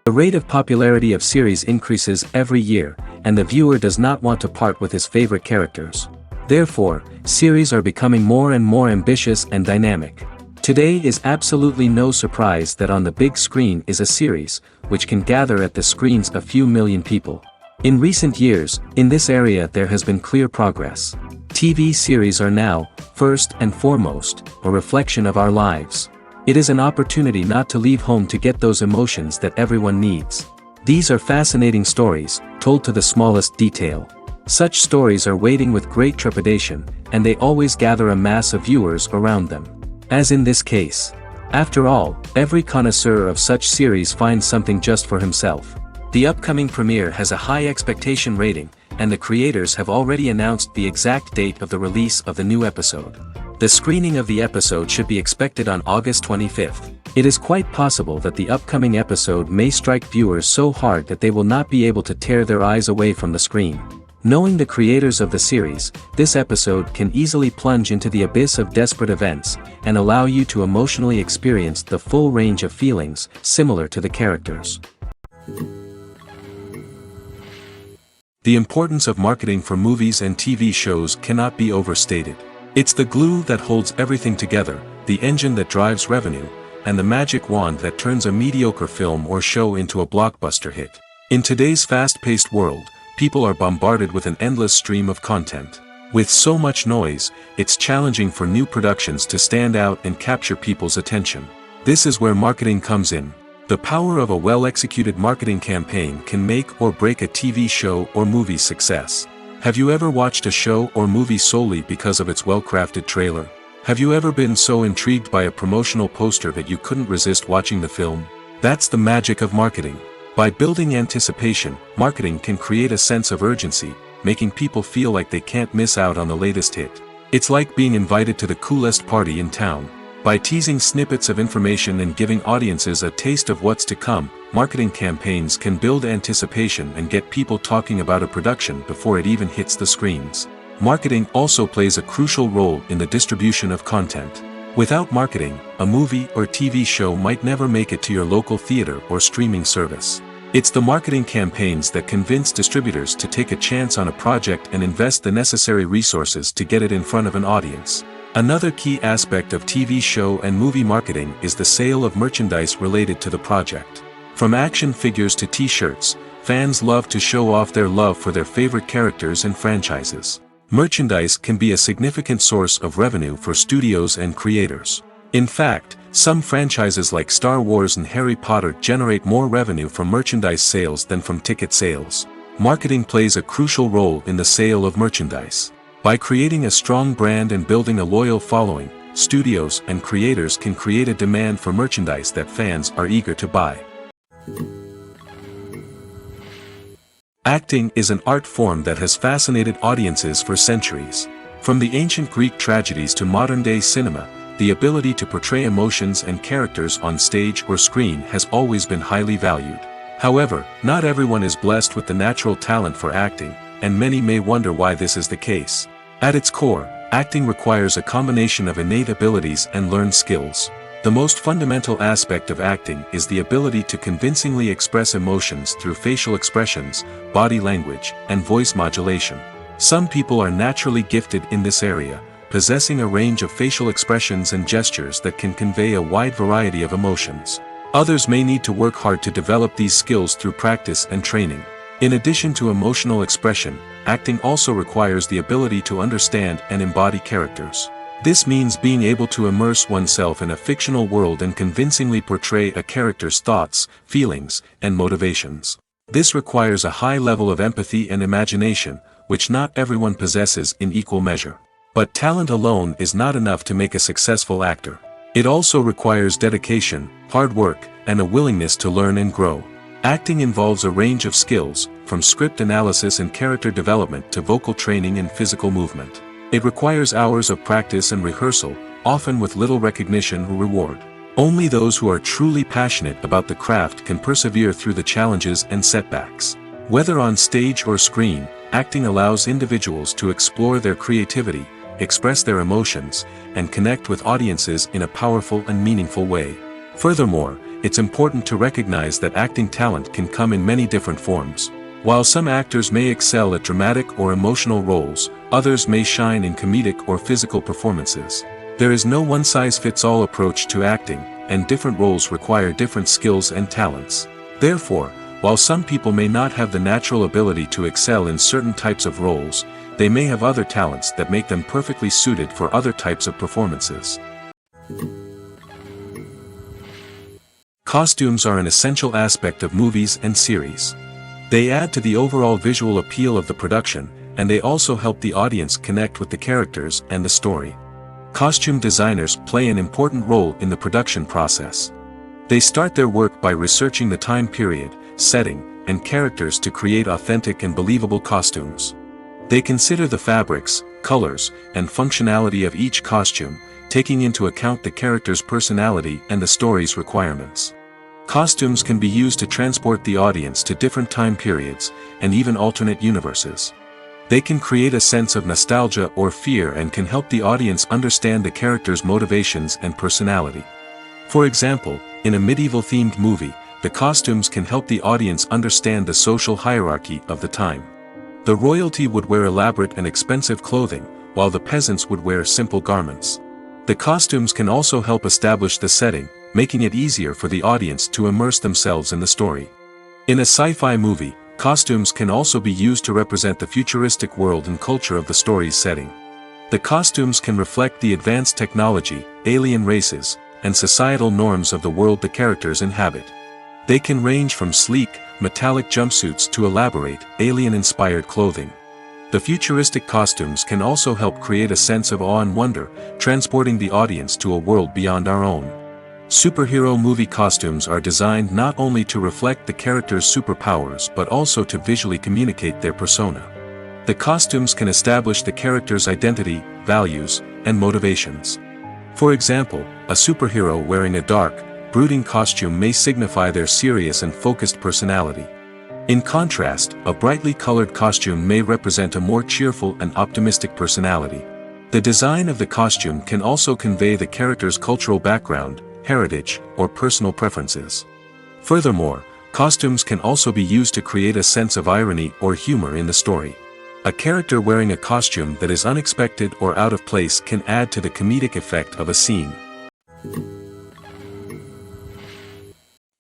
The rate of popularity of series increases every year, and the viewer does not want to part with his favorite characters. Therefore, series are becoming more and more ambitious and dynamic. Today is absolutely no surprise that on the big screen is a series, which can gather at the screens a few million people. In recent years, in this area there has been clear progress. TV series are now, first and foremost, a reflection of our lives. It is an opportunity not to leave home to get those emotions that everyone needs. These are fascinating stories, told to the smallest detail. Such stories are waiting with great trepidation, and they always gather a mass of viewers around them. As in this case. After all, every connoisseur of such series finds something just for himself. The upcoming premiere has a high expectation rating, and the creators have already announced the exact date of the release of the new episode. The screening of the episode should be expected on August 25th. It is quite possible that the upcoming episode may strike viewers so hard that they will not be able to tear their eyes away from the screen. Knowing the creators of the series, this episode can easily plunge into the abyss of desperate events, and allow you to emotionally experience the full range of feelings, similar to the characters. The importance of marketing for movies and TV shows cannot be overstated. It's the glue that holds everything together, the engine that drives revenue, and the magic wand that turns a mediocre film or show into a blockbuster hit. In today's fast-paced world, people are bombarded with an endless stream of content. With so much noise, it's challenging for new productions to stand out and capture people's attention. This is where marketing comes in. The power of a well-executed marketing campaign can make or break a TV show or movie's success. Have you ever watched a show or movie solely because of its well-crafted trailer? Have you ever been so intrigued by a promotional poster that you couldn't resist watching the film? That's the magic of marketing. By building anticipation, marketing can create a sense of urgency, making people feel like they can't miss out on the latest hit. It's like being invited to the coolest party in town. By teasing snippets of information and giving audiences a taste of what's to come, marketing campaigns can build anticipation and get people talking about a production before it even hits the screens. Marketing also plays a crucial role in the distribution of content. Without marketing, a movie or TV show might never make it to your local theater or streaming service. It's the marketing campaigns that convince distributors to take a chance on a project and invest the necessary resources to get it in front of an audience. Another key aspect of TV show and movie marketing is the sale of merchandise related to the project. From action figures to t-shirts, fans love to show off their love for their favorite characters and franchises. Merchandise can be a significant source of revenue for studios and creators. In fact, some franchises like Star Wars and Harry Potter generate more revenue from merchandise sales than from ticket sales. Marketing plays a crucial role in the sale of merchandise. By creating a strong brand and building a loyal following, studios and creators can create a demand for merchandise that fans are eager to buy. Acting is an art form that has fascinated audiences for centuries. From the ancient Greek tragedies to modern-day cinema, the ability to portray emotions and characters on stage or screen has always been highly valued. However, not everyone is blessed with the natural talent for acting, and many may wonder why this is the case. At its core, acting requires a combination of innate abilities and learned skills. The most fundamental aspect of acting is the ability to convincingly express emotions through facial expressions, body language, and voice modulation. Some people are naturally gifted in this area, possessing a range of facial expressions and gestures that can convey a wide variety of emotions. Others may need to work hard to develop these skills through practice and training. In addition to emotional expression, acting also requires the ability to understand and embody characters. This means being able to immerse oneself in a fictional world and convincingly portray a character's thoughts, feelings, and motivations. This requires a high level of empathy and imagination, which not everyone possesses in equal measure. But talent alone is not enough to make a successful actor. It also requires dedication, hard work, and a willingness to learn and grow. Acting involves a range of skills, from script analysis and character development to vocal training and physical movement. It requires hours of practice and rehearsal, often with little recognition or reward. Only those who are truly passionate about the craft can persevere through the challenges and setbacks. Whether on stage or screen, acting allows individuals to explore their creativity, express their emotions, and connect with audiences in a powerful and meaningful way. Furthermore, it's important to recognize that acting talent can come in many different forms. While some actors may excel at dramatic or emotional roles, others may shine in comedic or physical performances. There is no one-size-fits-all approach to acting, and different roles require different skills and talents. Therefore, while some people may not have the natural ability to excel in certain types of roles, they may have other talents that make them perfectly suited for other types of performances. Costumes are an essential aspect of movies and series. They add to the overall visual appeal of the production, and they also help the audience connect with the characters and the story. Costume designers play an important role in the production process. They start their work by researching the time period, setting, and characters to create authentic and believable costumes. They consider the fabrics, colors, and functionality of each costume, taking into account the character's personality and the story's requirements. Costumes can be used to transport the audience to different time periods, and even alternate universes. They can create a sense of nostalgia or fear and can help the audience understand the character's motivations and personality. For example, in a medieval-themed movie, the costumes can help the audience understand the social hierarchy of the time. The royalty would wear elaborate and expensive clothing, while the peasants would wear simple garments. The costumes can also help establish the setting, making it easier for the audience to immerse themselves in the story. In a sci-fi movie, costumes can also be used to represent the futuristic world and culture of the story's setting. The costumes can reflect the advanced technology, alien races, and societal norms of the world the characters inhabit. They can range from sleek, metallic jumpsuits to elaborate, alien-inspired clothing. The futuristic costumes can also help create a sense of awe and wonder, transporting the audience to a world beyond our own. Superhero movie costumes are designed not only to reflect the character's superpowers but also to visually communicate their persona. The costumes can establish the character's identity, values, and motivations. For example, a superhero wearing a dark, brooding costume may signify their serious and focused personality. In contrast, a brightly colored costume may represent a more cheerful and optimistic personality. The design of the costume can also convey the character's cultural background, heritage, or personal preferences. Furthermore, costumes can also be used to create a sense of irony or humor in the story. A character wearing a costume that is unexpected or out of place can add to the comedic effect of a scene.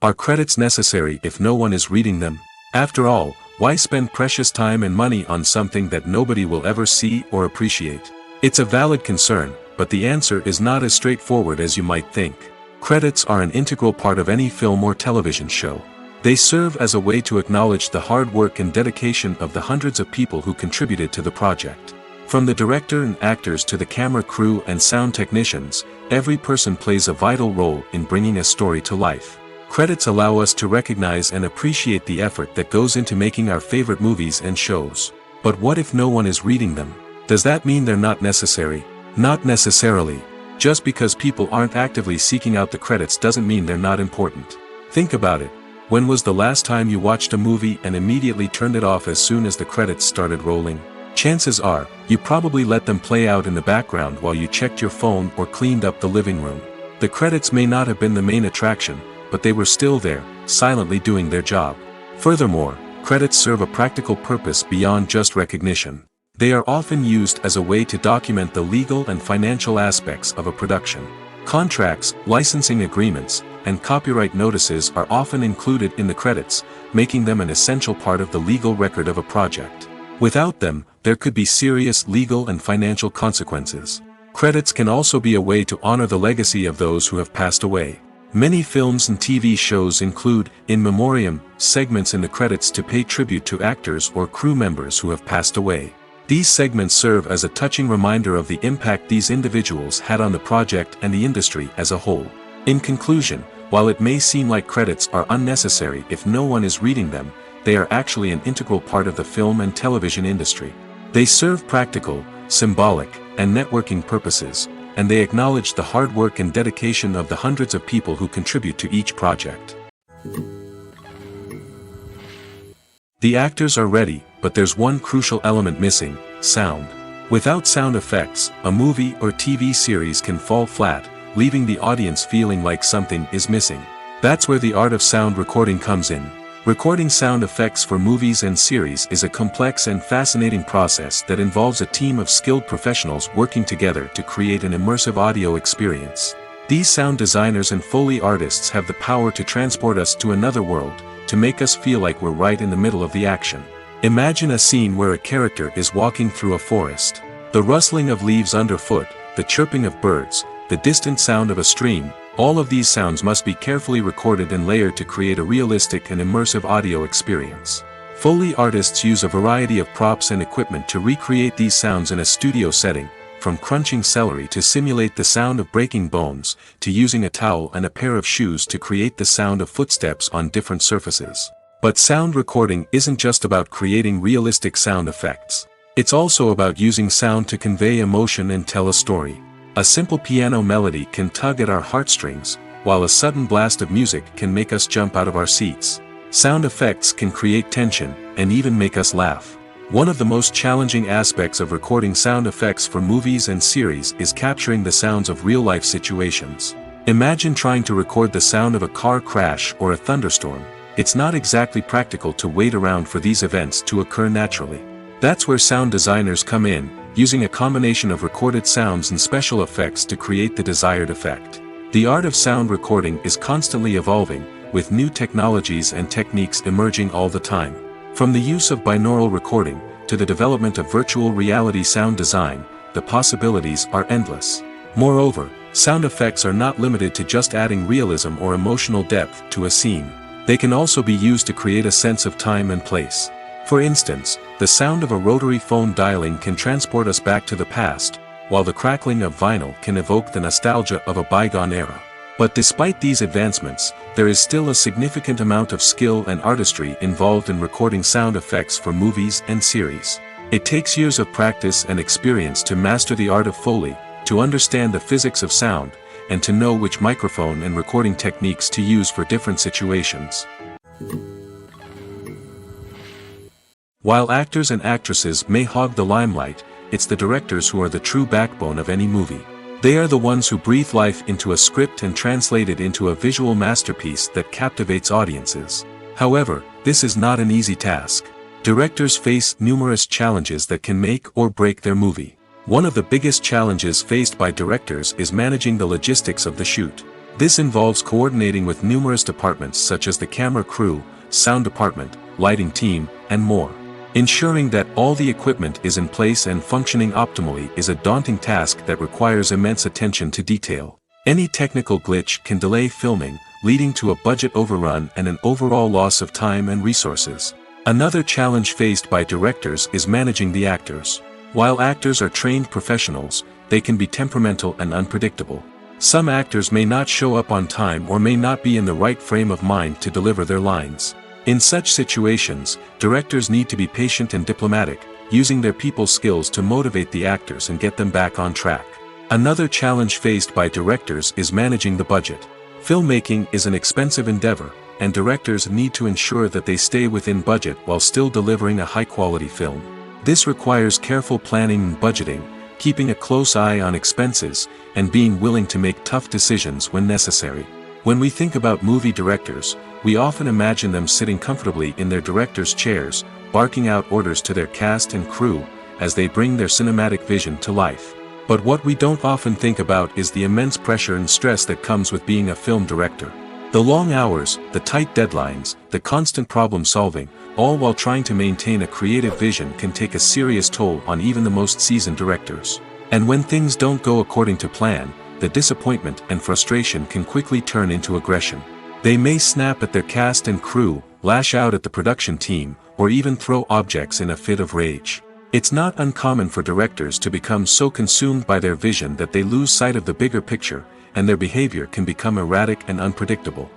Are credits necessary if no one is reading them? After all, why spend precious time and money on something that nobody will ever see or appreciate? It's a valid concern, but the answer is not as straightforward as you might think. Credits are an integral part of any film or television show. They serve as a way to acknowledge the hard work and dedication of the hundreds of people who contributed to the project. From the director and actors to the camera crew and sound technicians, every person plays a vital role in bringing a story to life. Credits allow us to recognize and appreciate the effort that goes into making our favorite movies and shows. But what if no one is reading them? Does that mean they're not necessary? Not necessarily. Just because people aren't actively seeking out the credits doesn't mean they're not important. Think about it. When was the last time you watched a movie and immediately turned it off as soon as the credits started rolling? Chances are, you probably let them play out in the background while you checked your phone or cleaned up the living room. The credits may not have been the main attraction, but they were still there, silently doing their job. Furthermore, credits serve a practical purpose beyond just recognition. They are often used as a way to document the legal and financial aspects of a production. Contracts, licensing agreements, and copyright notices are often included in the credits, making them an essential part of the legal record of a project. Without them, there could be serious legal and financial consequences. Credits can also be a way to honor the legacy of those who have passed away. Many films and TV shows include, in memoriam, segments in the credits to pay tribute to actors or crew members who have passed away. These segments serve as a touching reminder of the impact these individuals had on the project and the industry as a whole. In conclusion, while it may seem like credits are unnecessary if no one is reading them, they are actually an integral part of the film and television industry. They serve practical, symbolic, and networking purposes, and they acknowledge the hard work and dedication of the hundreds of people who contribute to each project. The actors are ready, but there's one crucial element missing: sound. Without sound effects, a movie or TV series can fall flat, leaving the audience feeling like something is missing. That's where the art of sound recording comes in. Recording sound effects for movies and series is a complex and fascinating process that involves a team of skilled professionals working together to create an immersive audio experience. These sound designers and Foley artists have the power to transport us to another world, to make us feel like we're right in the middle of the action. Imagine a scene where a character is walking through a forest. The rustling of leaves underfoot, the chirping of birds, the distant sound of a stream, all of these sounds must be carefully recorded and layered to create a realistic and immersive audio experience. Foley artists use a variety of props and equipment to recreate these sounds in a studio setting, from crunching celery to simulate the sound of breaking bones, to using a towel and a pair of shoes to create the sound of footsteps on different surfaces. But sound recording isn't just about creating realistic sound effects. It's also about using sound to convey emotion and tell a story. A simple piano melody can tug at our heartstrings, while a sudden blast of music can make us jump out of our seats. Sound effects can create tension, and even make us laugh. One of the most challenging aspects of recording sound effects for movies and series is capturing the sounds of real-life situations. Imagine trying to record the sound of a car crash or a thunderstorm. It's not exactly practical to wait around for these events to occur naturally. That's where sound designers come in, using a combination of recorded sounds and special effects to create the desired effect. The art of sound recording is constantly evolving, with new technologies and techniques emerging all the time. From the use of binaural recording, to the development of virtual reality sound design, the possibilities are endless. Moreover, sound effects are not limited to just adding realism or emotional depth to a scene. They can also be used to create a sense of time and place. For instance, the sound of a rotary phone dialing can transport us back to the past, while the crackling of vinyl can evoke the nostalgia of a bygone era. But despite these advancements, there is still a significant amount of skill and artistry involved in recording sound effects for movies and series. It takes years of practice and experience to master the art of Foley, to understand the physics of sound, and to know which microphone and recording techniques to use for different situations. While actors and actresses may hog the limelight, it's the directors who are the true backbone of any movie. They are the ones who breathe life into a script and translate it into a visual masterpiece that captivates audiences. However, this is not an easy task. Directors face numerous challenges that can make or break their movie. One of the biggest challenges faced by directors is managing the logistics of the shoot. This involves coordinating with numerous departments such as the camera crew, sound department, lighting team, and more. Ensuring that all the equipment is in place and functioning optimally is a daunting task that requires immense attention to detail. Any technical glitch can delay filming, leading to a budget overrun and an overall loss of time and resources. Another challenge faced by directors is managing the actors. While actors are trained professionals, they can be temperamental and unpredictable. Some actors may not show up on time or may not be in the right frame of mind to deliver their lines. In such situations, directors need to be patient and diplomatic, using their people skills to motivate the actors and get them back on track. Another challenge faced by directors is managing the budget. Filmmaking is an expensive endeavor, and directors need to ensure that they stay within budget while still delivering a high-quality film. This requires careful planning and budgeting, keeping a close eye on expenses, and being willing to make tough decisions when necessary. When we think about movie directors, we often imagine them sitting comfortably in their director's chairs, barking out orders to their cast and crew, as they bring their cinematic vision to life. But what we don't often think about is the immense pressure and stress that comes with being a film director. The long hours, the tight deadlines, the constant problem solving, all while trying to maintain a creative vision can take a serious toll on even the most seasoned directors. And when things don't go according to plan, the disappointment and frustration can quickly turn into aggression. They may snap at their cast and crew, lash out at the production team, or even throw objects in a fit of rage. It's not uncommon for directors to become so consumed by their vision that they lose sight of the bigger picture, and their behavior can become erratic and unpredictable.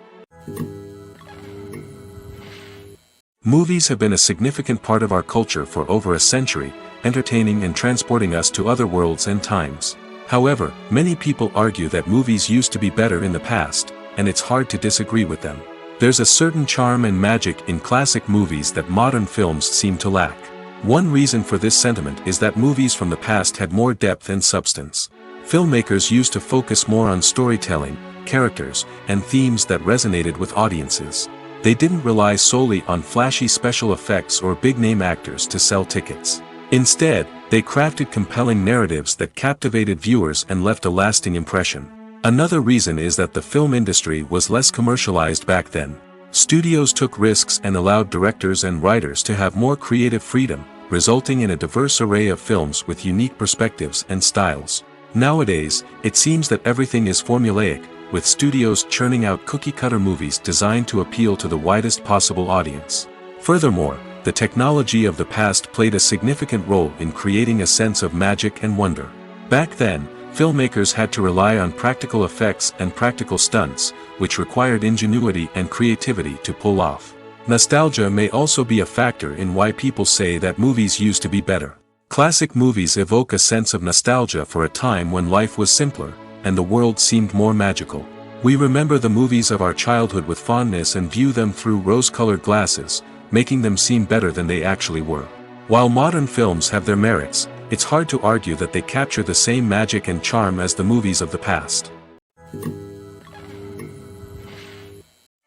Movies have been a significant part of our culture for over a century, entertaining and transporting us to other worlds and times. However, many people argue that movies used to be better in the past, and it's hard to disagree with them. There's a certain charm and magic in classic movies that modern films seem to lack. One reason for this sentiment is that movies from the past had more depth and substance. Filmmakers used to focus more on storytelling, characters, and themes that resonated with audiences. They didn't rely solely on flashy special effects or big-name actors to sell tickets. Instead, they crafted compelling narratives that captivated viewers and left a lasting impression. Another reason is that the film industry was less commercialized back then. Studios took risks and allowed directors and writers to have more creative freedom, resulting in a diverse array of films with unique perspectives and styles. Nowadays, it seems that everything is formulaic, with studios churning out cookie-cutter movies designed to appeal to the widest possible audience. Furthermore, the technology of the past played a significant role in creating a sense of magic and wonder. Back then, filmmakers had to rely on practical effects and practical stunts, which required ingenuity and creativity to pull off. Nostalgia may also be a factor in why people say that movies used to be better. Classic movies evoke a sense of nostalgia for a time when life was simpler, and the world seemed more magical. We remember the movies of our childhood with fondness and view them through rose-colored glasses, making them seem better than they actually were. While modern films have their merits, it's hard to argue that they capture the same magic and charm as the movies of the past.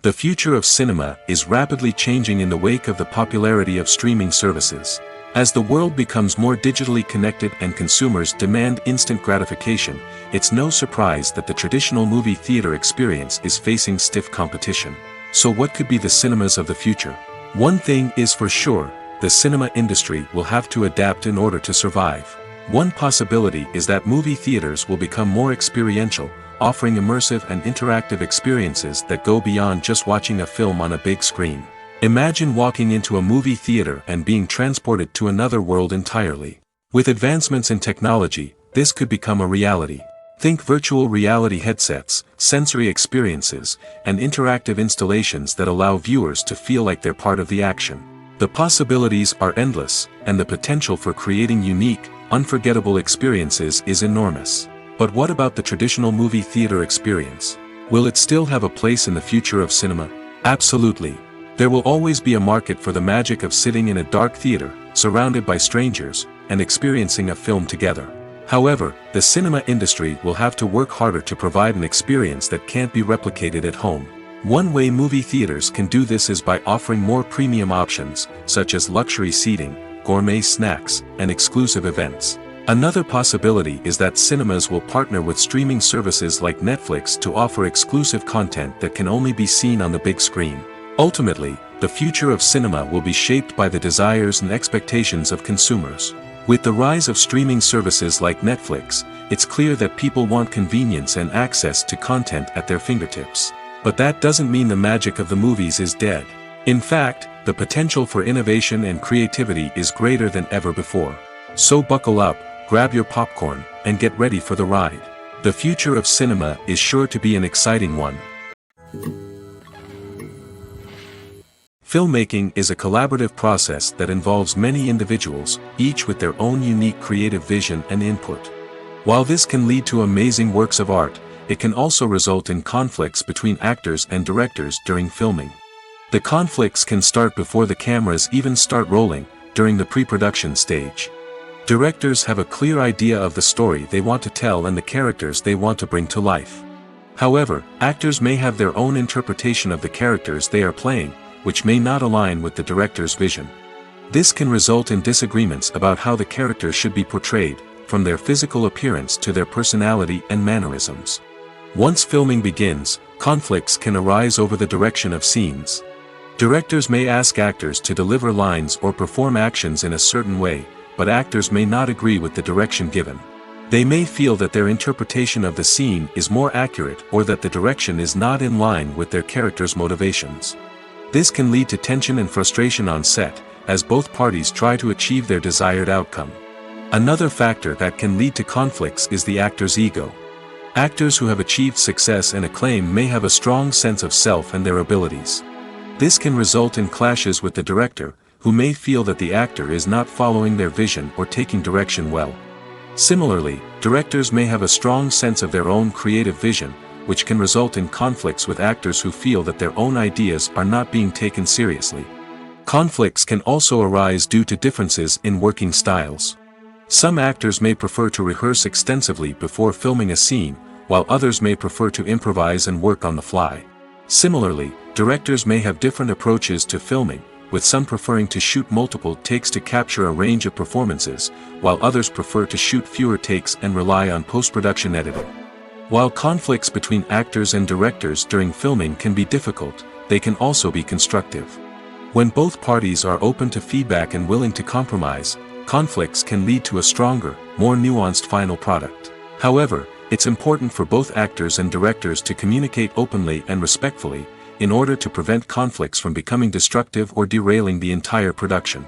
The future of cinema is rapidly changing in the wake of the popularity of streaming services. As the world becomes more digitally connected and consumers demand instant gratification, it's no surprise that the traditional movie theater experience is facing stiff competition. So what could be the cinemas of the future? One thing is for sure, the cinema industry will have to adapt in order to survive. One possibility is that movie theaters will become more experiential, offering immersive and interactive experiences that go beyond just watching a film on a big screen. Imagine walking into a movie theater and being transported to another world entirely. With advancements in technology, this could become a reality. Think virtual reality headsets, sensory experiences, and interactive installations that allow viewers to feel like they're part of the action. The possibilities are endless, and the potential for creating unique, unforgettable experiences is enormous. But what about the traditional movie theater experience? Will it still have a place in the future of cinema? Absolutely. There will always be a market for the magic of sitting in a dark theater, surrounded by strangers, and experiencing a film together. However, the cinema industry will have to work harder to provide an experience that can't be replicated at home. One way movie theaters can do this is by offering more premium options, such as luxury seating, gourmet snacks, and exclusive events. Another possibility is that cinemas will partner with streaming services like Netflix to offer exclusive content that can only be seen on the big screen. Ultimately, the future of cinema will be shaped by the desires and expectations of consumers. With the rise of streaming services like Netflix, it's clear that people want convenience and access to content at their fingertips. But that doesn't mean the magic of the movies is dead. In fact, the potential for innovation and creativity is greater than ever before. So buckle up, grab your popcorn, and get ready for the ride. The future of cinema is sure to be an exciting one. Filmmaking is a collaborative process that involves many individuals, each with their own unique creative vision and input. While this can lead to amazing works of art, it can also result in conflicts between actors and directors during filming. The conflicts can start before the cameras even start rolling, during the pre-production stage. Directors have a clear idea of the story they want to tell and the characters they want to bring to life. However, actors may have their own interpretation of the characters they are playing, which may not align with the director's vision. This can result in disagreements about how the characters should be portrayed, from their physical appearance to their personality and mannerisms. Once filming begins, conflicts can arise over the direction of scenes. Directors may ask actors to deliver lines or perform actions in a certain way, but actors may not agree with the direction given. They may feel that their interpretation of the scene is more accurate or that the direction is not in line with their character's motivations. This can lead to tension and frustration on set, as both parties try to achieve their desired outcome. Another factor that can lead to conflicts is the actor's ego. Actors who have achieved success and acclaim may have a strong sense of self and their abilities. This can result in clashes with the director, who may feel that the actor is not following their vision or taking direction well. Similarly, directors may have a strong sense of their own creative vision, which can result in conflicts with actors who feel that their own ideas are not being taken seriously. Conflicts can also arise due to differences in working styles. Some actors may prefer to rehearse extensively before filming a scene, while others may prefer to improvise and work on the fly. Similarly, directors may have different approaches to filming, with some preferring to shoot multiple takes to capture a range of performances, while others prefer to shoot fewer takes and rely on post-production editing. While conflicts between actors and directors during filming can be difficult, they can also be constructive. When both parties are open to feedback and willing to compromise, conflicts can lead to a stronger, more nuanced final product. However, it's important for both actors and directors to communicate openly and respectfully, in order to prevent conflicts from becoming destructive or derailing the entire production.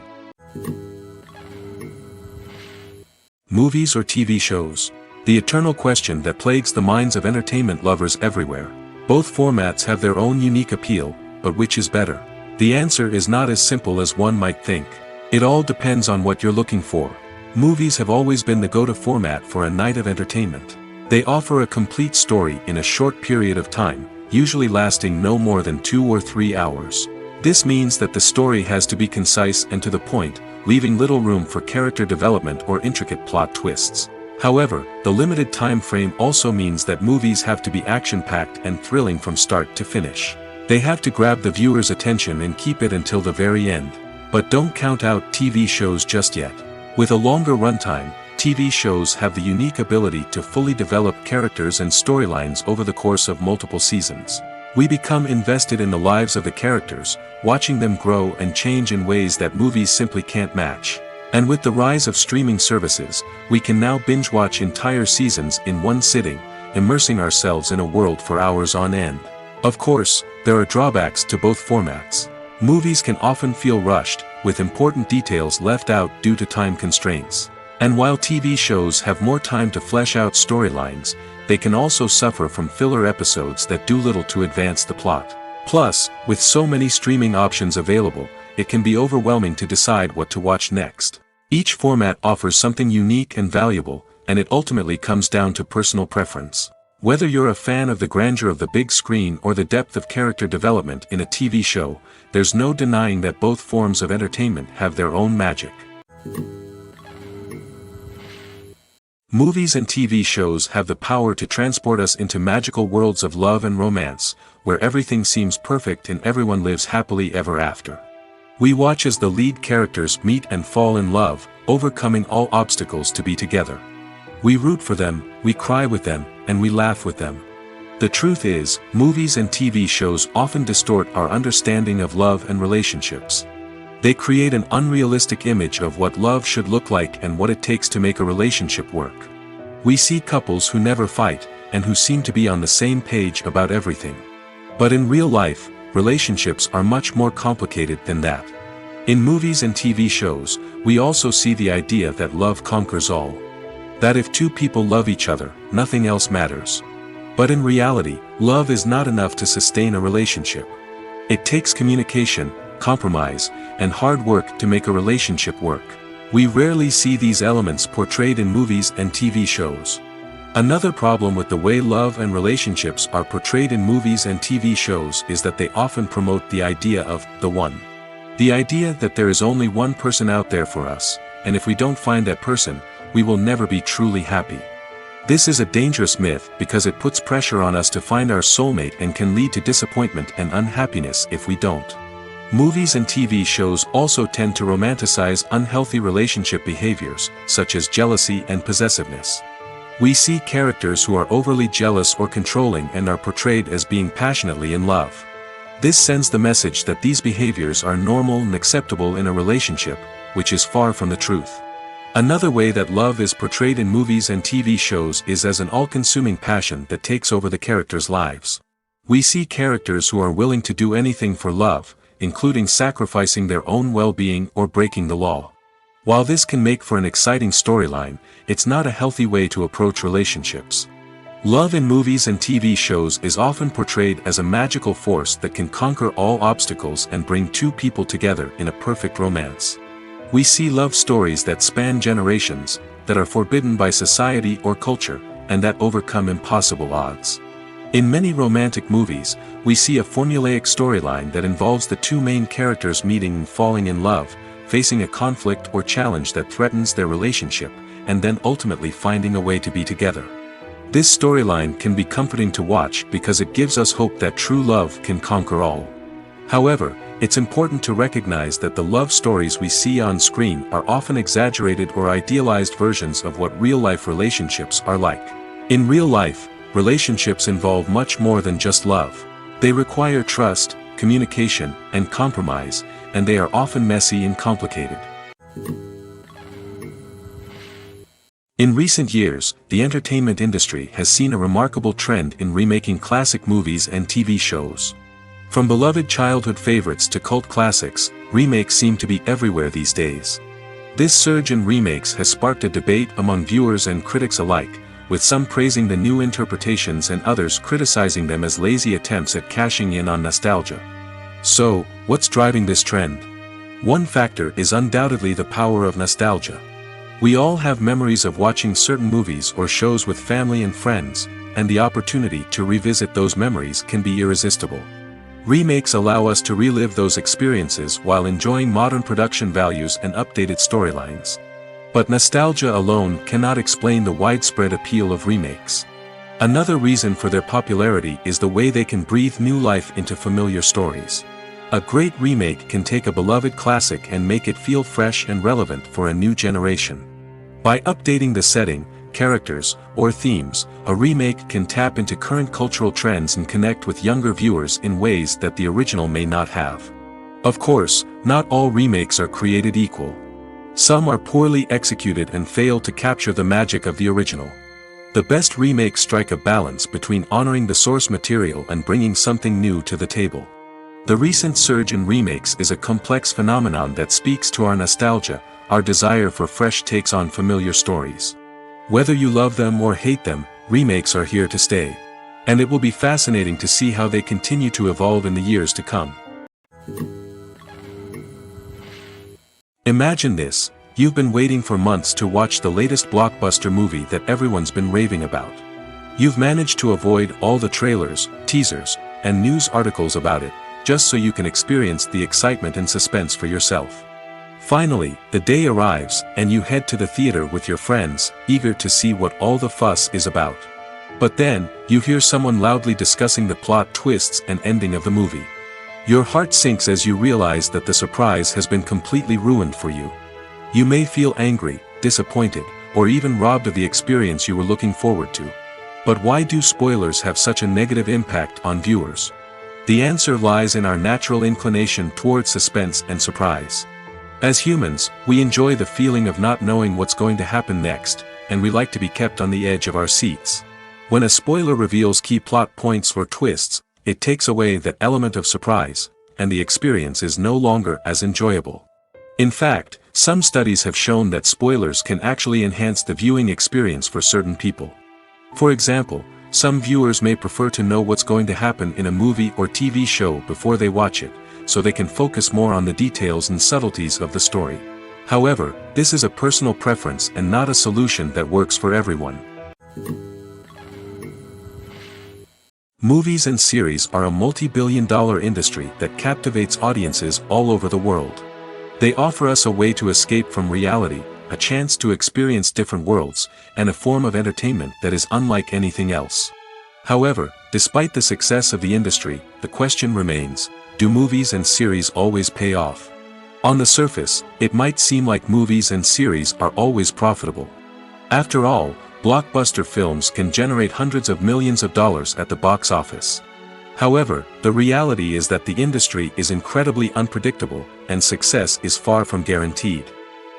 Movies or TV shows? The eternal question that plagues the minds of entertainment lovers everywhere. Both formats have their own unique appeal, but which is better? The answer is not as simple as one might think. It all depends on what you're looking for. Movies have always been the go-to format for a night of entertainment. They offer a complete story in a short period of time, usually lasting no more than 2 or 3 hours. This means that the story has to be concise and to the point, leaving little room for character development or intricate plot twists. However, the limited time frame also means that movies have to be action-packed and thrilling from start to finish. They have to grab the viewer's attention and keep it until the very end. But don't count out TV shows just yet. With a longer runtime, TV shows have the unique ability to fully develop characters and storylines over the course of multiple seasons. We become invested in the lives of the characters, watching them grow and change in ways that movies simply can't match. And with the rise of streaming services, we can now binge-watch entire seasons in one sitting, immersing ourselves in a world for hours on end. Of course, there are drawbacks to both formats. Movies can often feel rushed, with important details left out due to time constraints. And while TV shows have more time to flesh out storylines, they can also suffer from filler episodes that do little to advance the plot. Plus, with so many streaming options available, it can be overwhelming to decide what to watch next. Each format offers something unique and valuable, and it ultimately comes down to personal preference. Whether you're a fan of the grandeur of the big screen or the depth of character development in a TV show, there's no denying that both forms of entertainment have their own magic. Movies and TV shows have the power to transport us into magical worlds of love and romance, where everything seems perfect and everyone lives happily ever after. We watch as the lead characters meet and fall in love, overcoming all obstacles to be together. We root for them, we cry with them, and we laugh with them. The truth is, movies and TV shows often distort our understanding of love and relationships. They create an unrealistic image of what love should look like and what it takes to make a relationship work. We see couples who never fight, and who seem to be on the same page about everything. But in real life, relationships are much more complicated than that. In movies and TV shows, we also see the idea that love conquers all. That if two people love each other, nothing else matters. But in reality, love is not enough to sustain a relationship. It takes communication, compromise, and hard work to make a relationship work. We rarely see these elements portrayed in movies and TV shows. Another problem with the way love and relationships are portrayed in movies and TV shows is that they often promote the idea of the one. The idea that there is only one person out there for us, and if we don't find that person, we will never be truly happy. This is a dangerous myth because it puts pressure on us to find our soulmate and can lead to disappointment and unhappiness if we don't. Movies and TV shows also tend to romanticize unhealthy relationship behaviors, such as jealousy and possessiveness. We see characters who are overly jealous or controlling and are portrayed as being passionately in love. This sends the message that these behaviors are normal and acceptable in a relationship, which is far from the truth. Another way that love is portrayed in movies and TV shows is as an all-consuming passion that takes over the characters' lives. We see characters who are willing to do anything for love, including sacrificing their own well-being or breaking the law. While this can make for an exciting storyline, it's not a healthy way to approach relationships. Love in movies and TV shows is often portrayed as a magical force that can conquer all obstacles and bring two people together in a perfect romance. We see love stories that span generations, that are forbidden by society or culture, and that overcome impossible odds. In many romantic movies, we see a formulaic storyline that involves the two main characters meeting and falling in love, facing a conflict or challenge that threatens their relationship, and then ultimately finding a way to be together. This storyline can be comforting to watch because it gives us hope that true love can conquer all. However, it's important to recognize that the love stories we see on screen are often exaggerated or idealized versions of what real-life relationships are like. In real life, relationships involve much more than just love. They require trust, communication, and compromise, and they are often messy and complicated. In recent years, the entertainment industry has seen a remarkable trend in remaking classic movies and TV shows. From beloved childhood favorites to cult classics, remakes seem to be everywhere these days. This surge in remakes has sparked a debate among viewers and critics alike, with some praising the new interpretations and others criticizing them as lazy attempts at cashing in on nostalgia. So, what's driving this trend? One factor is undoubtedly the power of nostalgia. We all have memories of watching certain movies or shows with family and friends, and the opportunity to revisit those memories can be irresistible. Remakes allow us to relive those experiences while enjoying modern production values and updated storylines. But nostalgia alone cannot explain the widespread appeal of remakes. Another reason for their popularity is the way they can breathe new life into familiar stories. A great remake can take a beloved classic and make it feel fresh and relevant for a new generation. By updating the setting, characters, or themes, a remake can tap into current cultural trends and connect with younger viewers in ways that the original may not have. Of course, not all remakes are created equal. Some are poorly executed and fail to capture the magic of the original. The best remakes strike a balance between honoring the source material and bringing something new to the table. The recent surge in remakes is a complex phenomenon that speaks to our nostalgia, our desire for fresh takes on familiar stories. Whether you love them or hate them, remakes are here to stay. And it will be fascinating to see how they continue to evolve in the years to come. Imagine this: you've been waiting for months to watch the latest blockbuster movie that everyone's been raving about. You've managed to avoid all the trailers, teasers, and news articles about it, just so you can experience the excitement and suspense for yourself. Finally, the day arrives, and you head to the theater with your friends, eager to see what all the fuss is about. But then, you hear someone loudly discussing the plot twists and ending of the movie. Your heart sinks as you realize that the surprise has been completely ruined for you. You may feel angry, disappointed, or even robbed of the experience you were looking forward to. But why do spoilers have such a negative impact on viewers? The answer lies in our natural inclination towards suspense and surprise. As humans, we enjoy the feeling of not knowing what's going to happen next, and we like to be kept on the edge of our seats. When a spoiler reveals key plot points or twists, it takes away that element of surprise, and the experience is no longer as enjoyable. In fact, some studies have shown that spoilers can actually enhance the viewing experience for certain people. For example, some viewers may prefer to know what's going to happen in a movie or TV show before they watch it, so they can focus more on the details and subtleties of the story. However, this is a personal preference and not a solution that works for everyone. Movies and series are a multi-billion-dollar industry that captivates audiences all over the world. They offer us a way to escape from reality, a chance to experience different worlds, and a form of entertainment that is unlike anything else. However, despite the success of the industry, the question remains: do movies and series always pay off? On the surface, it might seem like movies and series are always profitable. After all, blockbuster films can generate hundreds of millions of dollars at the box office. However, the reality is that the industry is incredibly unpredictable, and success is far from guaranteed.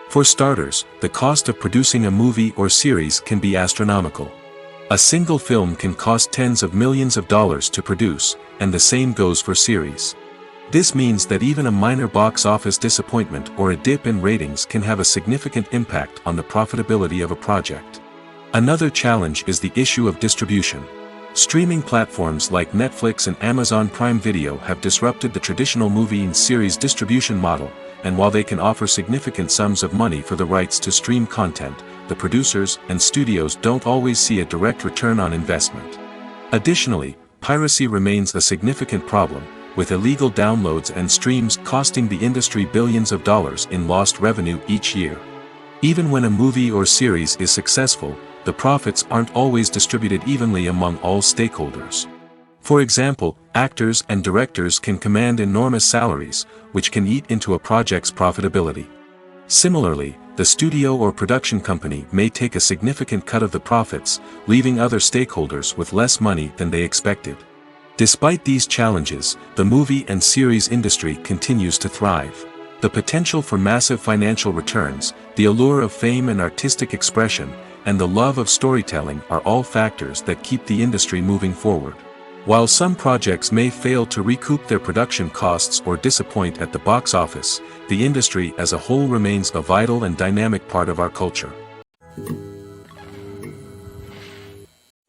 For starters, the cost of producing a movie or series can be astronomical. A single film can cost tens of millions of dollars to produce, and the same goes for series. This means that even a minor box office disappointment or a dip in ratings can have a significant impact on the profitability of a project. Another challenge is the issue of distribution. Streaming platforms like Netflix and Amazon Prime Video have disrupted the traditional movie and series distribution model, and while they can offer significant sums of money for the rights to stream content, the producers and studios don't always see a direct return on investment. Additionally, piracy remains a significant problem, with illegal downloads and streams costing the industry billions of dollars in lost revenue each year. Even when a movie or series is successful, the profits aren't always distributed evenly among all stakeholders. For example, actors and directors can command enormous salaries, which can eat into a project's profitability. Similarly, the studio or production company may take a significant cut of the profits, leaving other stakeholders with less money than they expected. Despite these challenges, the movie and series industry continues to thrive. The potential for massive financial returns, the allure of fame and artistic expression, and the love of storytelling are all factors that keep the industry moving forward. While some projects may fail to recoup their production costs or disappoint at the box office, the industry as a whole remains a vital and dynamic part of our culture.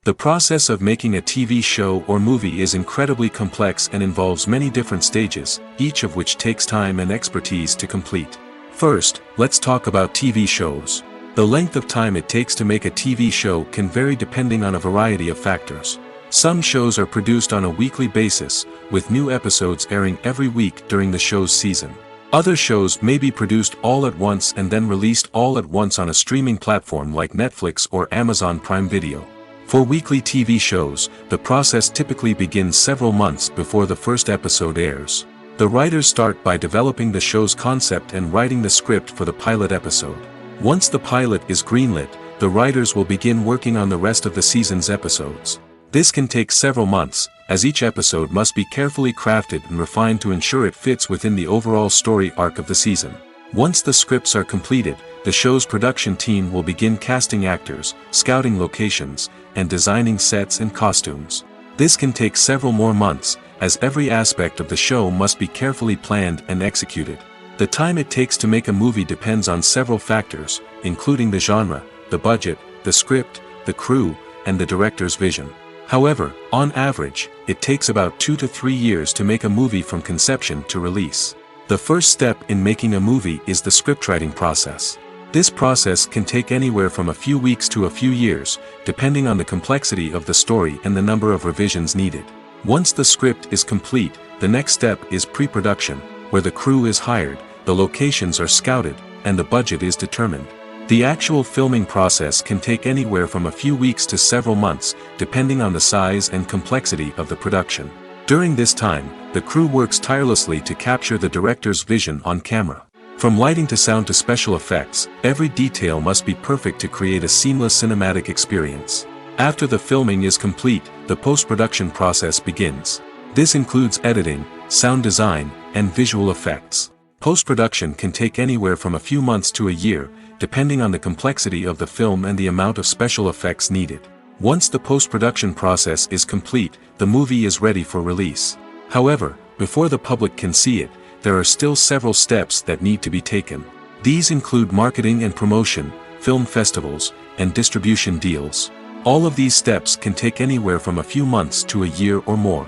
The process of making a TV show or movie is incredibly complex and involves many different stages, each of which takes time and expertise to complete. First, let's talk about TV shows. The length of time it takes to make a TV show can vary depending on a variety of factors. Some shows are produced on a weekly basis, with new episodes airing every week during the show's season. Other shows may be produced all at once and then released all at once on a streaming platform like Netflix or Amazon Prime Video. For weekly TV shows, the process typically begins several months before the first episode airs. The writers start by developing the show's concept and writing the script for the pilot episode. Once the pilot is greenlit, the writers will begin working on the rest of the season's episodes. This can take several months, as each episode must be carefully crafted and refined to ensure it fits within the overall story arc of the season. Once the scripts are completed, the show's production team will begin casting actors, scouting locations, and designing sets and costumes. This can take several more months, as every aspect of the show must be carefully planned and executed. The time it takes to make a movie depends on several factors, including the genre, the budget, the script, the crew, and the director's vision. However, on average, it takes about 2 to 3 years to make a movie from conception to release. The first step in making a movie is the scriptwriting process. This process can take anywhere from a few weeks to a few years, depending on the complexity of the story and the number of revisions needed. Once the script is complete, the next step is pre-production, where the crew is hired, the locations are scouted, and the budget is determined. The actual filming process can take anywhere from a few weeks to several months, depending on the size and complexity of the production. During this time, the crew works tirelessly to capture the director's vision on camera. From lighting to sound to special effects, every detail must be perfect to create a seamless cinematic experience. After the filming is complete, the post-production process begins. This includes editing, sound design, and visual effects. Post-production can take anywhere from a few months to a year, depending on the complexity of the film and the amount of special effects needed. Once the post-production process is complete, the movie is ready for release. However, before the public can see it, there are still several steps that need to be taken. These include marketing and promotion, film festivals, and distribution deals. All of these steps can take anywhere from a few months to a year or more.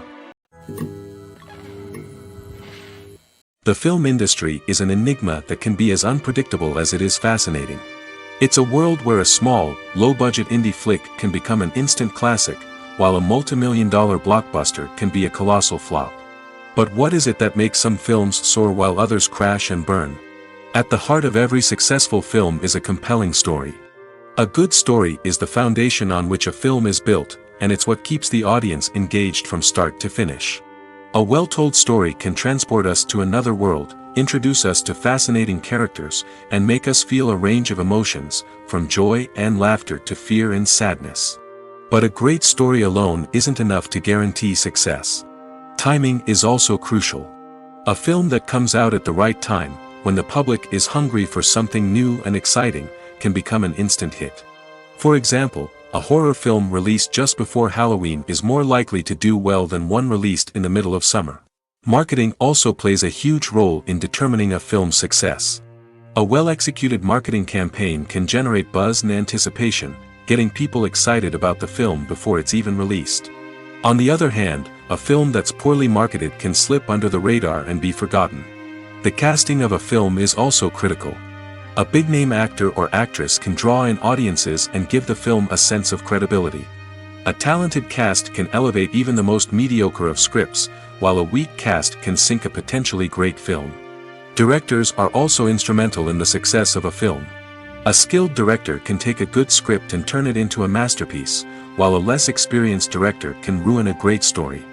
The film industry is an enigma that can be as unpredictable as it is fascinating. It's a world where a small, low-budget indie flick can become an instant classic, while a multi-million-dollar blockbuster can be a colossal flop. But what is it that makes some films soar while others crash and burn? At the heart of every successful film is a compelling story. A good story is the foundation on which a film is built, and it's what keeps the audience engaged from start to finish. A well-told story can transport us to another world, introduce us to fascinating characters, and make us feel a range of emotions, from joy and laughter to fear and sadness. But a great story alone isn't enough to guarantee success. Timing is also crucial. A film that comes out at the right time, when the public is hungry for something new and exciting, can become an instant hit. For example, a horror film released just before Halloween is more likely to do well than one released in the middle of summer. Marketing also plays a huge role in determining a film's success. A well-executed marketing campaign can generate buzz and anticipation, getting people excited about the film before it's even released. On the other hand, a film that's poorly marketed can slip under the radar and be forgotten. The casting of a film is also critical. A big-name actor or actress can draw in audiences and give the film a sense of credibility. A talented cast can elevate even the most mediocre of scripts, while a weak cast can sink a potentially great film. Directors are also instrumental in the success of a film. A skilled director can take a good script and turn it into a masterpiece, while a less experienced director can ruin a great story.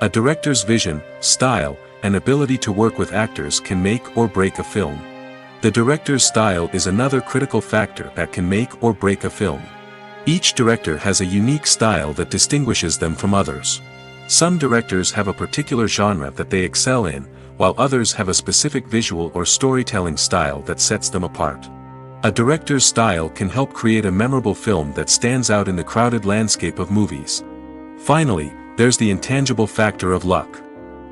A director's vision, style, and ability to work with actors can make or break a film. The director's style is another critical factor that can make or break a film. Each director has a unique style that distinguishes them from others. Some directors have a particular genre that they excel in, while others have a specific visual or storytelling style that sets them apart. A director's style can help create a memorable film that stands out in the crowded landscape of movies. Finally, there's the intangible factor of luck.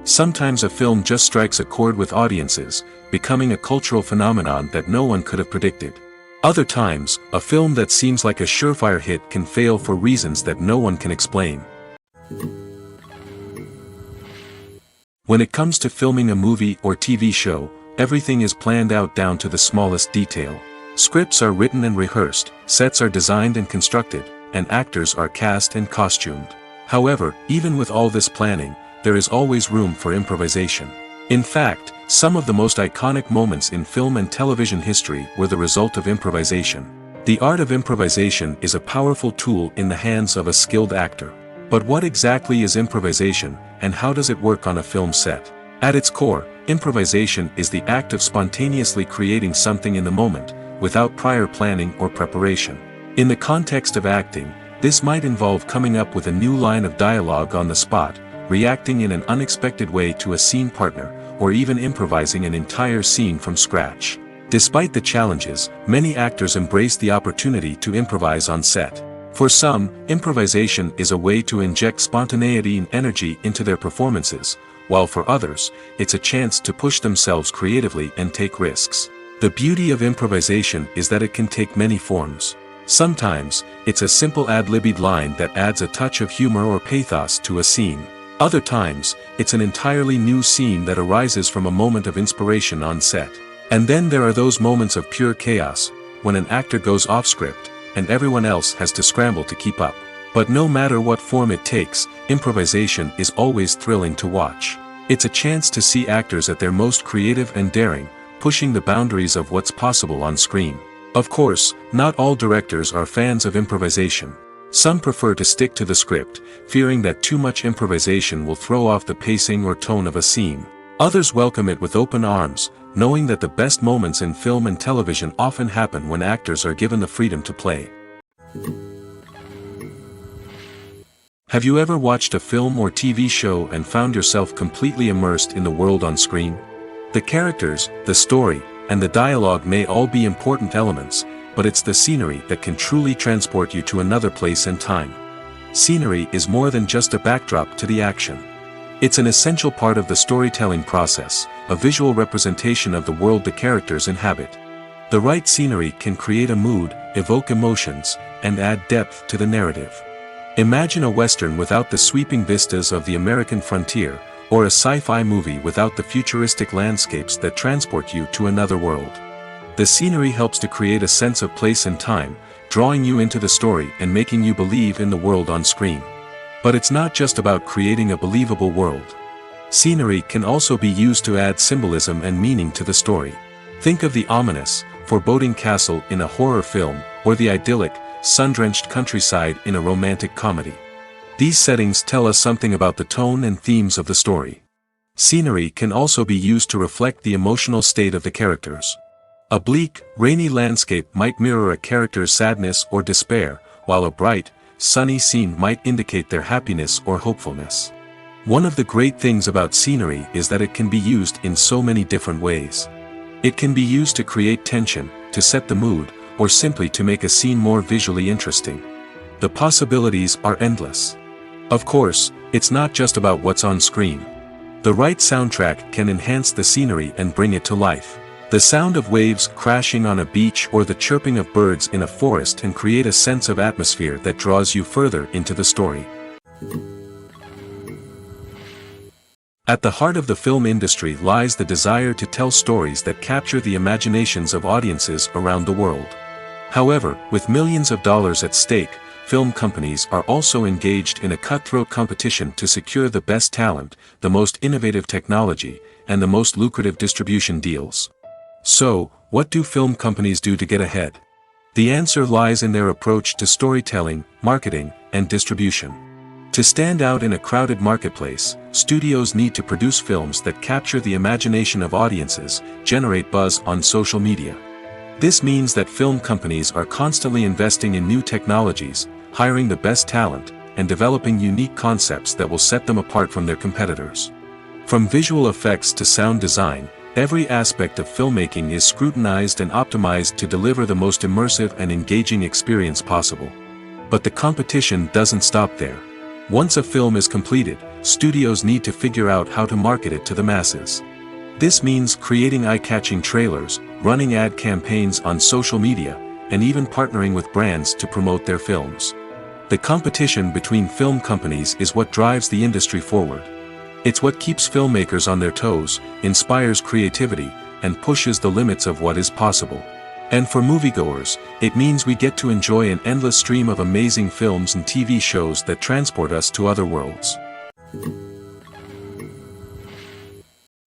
Sometimes a film just strikes a chord with audiences, becoming a cultural phenomenon that no one could have predicted. Other times, a film that seems like a surefire hit can fail for reasons that no one can explain. When it comes to filming a movie or TV show, everything is planned out down to the smallest detail. Scripts are written and rehearsed, sets are designed and constructed, and actors are cast and costumed. However, even with all this planning, there is always room for improvisation. In fact, some of the most iconic moments in film and television history were the result of improvisation. The art of improvisation is a powerful tool in the hands of a skilled actor. But what exactly is improvisation, and how does it work on a film set? At its core, improvisation is the act of spontaneously creating something in the moment, without prior planning or preparation. In the context of acting, this might involve coming up with a new line of dialogue on the spot, reacting in an unexpected way to a scene partner, or even improvising an entire scene from scratch. Despite the challenges, many actors embrace the opportunity to improvise on set. For some, improvisation is a way to inject spontaneity and energy into their performances, while for others, it's a chance to push themselves creatively and take risks. The beauty of improvisation is that it can take many forms. Sometimes, it's a simple ad-libbed line that adds a touch of humor or pathos to a scene. Other times, it's an entirely new scene that arises from a moment of inspiration on set. And then there are those moments of pure chaos, when an actor goes off script, and everyone else has to scramble to keep up. But no matter what form it takes, improvisation is always thrilling to watch. It's a chance to see actors at their most creative and daring, pushing the boundaries of what's possible on screen. Of course, not all directors are fans of improvisation. Some prefer to stick to the script, fearing that too much improvisation will throw off the pacing or tone of a scene. Others welcome it with open arms, knowing that the best moments in film and television often happen when actors are given the freedom to play. Have you ever watched a film or TV show and found yourself completely immersed in the world on screen? The characters, the story, and the dialogue may all be important elements, but it's the scenery that can truly transport you to another place and time. Scenery is more than just a backdrop to the action. It's an essential part of the storytelling process, a visual representation of the world the characters inhabit. The right scenery can create a mood, evoke emotions, and add depth to the narrative. Imagine a Western without the sweeping vistas of the American frontier, or a sci-fi movie without the futuristic landscapes that transport you to another world. The scenery helps to create a sense of place and time, drawing you into the story and making you believe in the world on screen. But it's not just about creating a believable world. Scenery can also be used to add symbolism and meaning to the story. Think of the ominous, foreboding castle in a horror film, or the idyllic, sun-drenched countryside in a romantic comedy. These settings tell us something about the tone and themes of the story. Scenery can also be used to reflect the emotional state of the characters. A bleak, rainy landscape might mirror a character's sadness or despair, while a bright, sunny scene might indicate their happiness or hopefulness. One of the great things about scenery is that it can be used in so many different ways. It can be used to create tension, to set the mood, or simply to make a scene more visually interesting. The possibilities are endless. Of course, it's not just about what's on screen. The right soundtrack can enhance the scenery and bring it to life. The sound of waves crashing on a beach or the chirping of birds in a forest can create a sense of atmosphere that draws you further into the story. At the heart of the film industry lies the desire to tell stories that capture the imaginations of audiences around the world. However, with millions of dollars at stake, film companies are also engaged in a cutthroat competition to secure the best talent, the most innovative technology, and the most lucrative distribution deals. So, what do film companies do to get ahead? The answer lies in their approach to storytelling, marketing, and distribution. To stand out in a crowded marketplace, studios need to produce films that capture the imagination of audiences, generate buzz on social media. This means that film companies are constantly investing in new technologies, hiring the best talent, and developing unique concepts that will set them apart from their competitors. From visual effects to sound design, every aspect of filmmaking is scrutinized and optimized to deliver the most immersive and engaging experience possible. But the competition doesn't stop there. Once a film is completed, studios need to figure out how to market it to the masses. This means creating eye-catching trailers, running ad campaigns on social media, and even partnering with brands to promote their films. The competition between film companies is what drives the industry forward. It's what keeps filmmakers on their toes, inspires creativity, and pushes the limits of what is possible. And for moviegoers, it means we get to enjoy an endless stream of amazing films and TV shows that transport us to other worlds.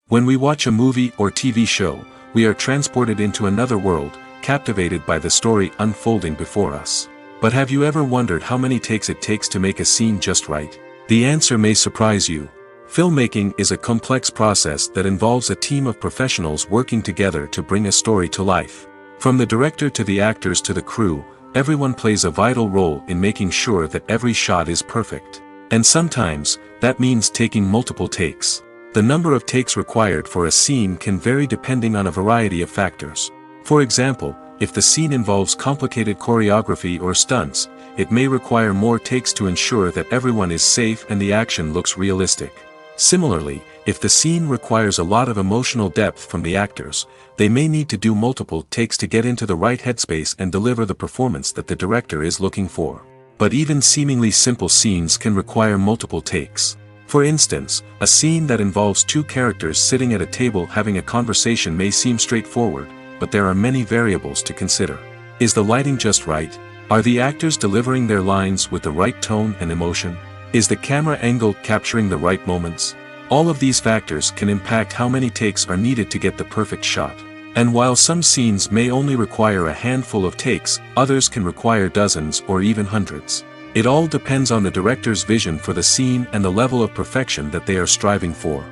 When we watch a movie or TV show, we are transported into another world, captivated by the story unfolding before us. But have you ever wondered how many takes it takes to make a scene just right? The answer may surprise you. Filmmaking is a complex process that involves a team of professionals working together to bring a story to life. From the director to the actors to the crew, everyone plays a vital role in making sure that every shot is perfect. And sometimes, that means taking multiple takes. The number of takes required for a scene can vary depending on a variety of factors. For example, if the scene involves complicated choreography or stunts, it may require more takes to ensure that everyone is safe and the action looks realistic. Similarly, if the scene requires a lot of emotional depth from the actors, they may need to do multiple takes to get into the right headspace and deliver the performance that the director is looking for. But even seemingly simple scenes can require multiple takes. For instance, a scene that involves two characters sitting at a table having a conversation may seem straightforward, but there are many variables to consider. Is the lighting just right? Are the actors delivering their lines with the right tone and emotion? Is the camera angle capturing the right moments? All of these factors can impact how many takes are needed to get the perfect shot. And while some scenes may only require a handful of takes, others can require dozens or even hundreds. It all depends on the director's vision for the scene and the level of perfection that they are striving for.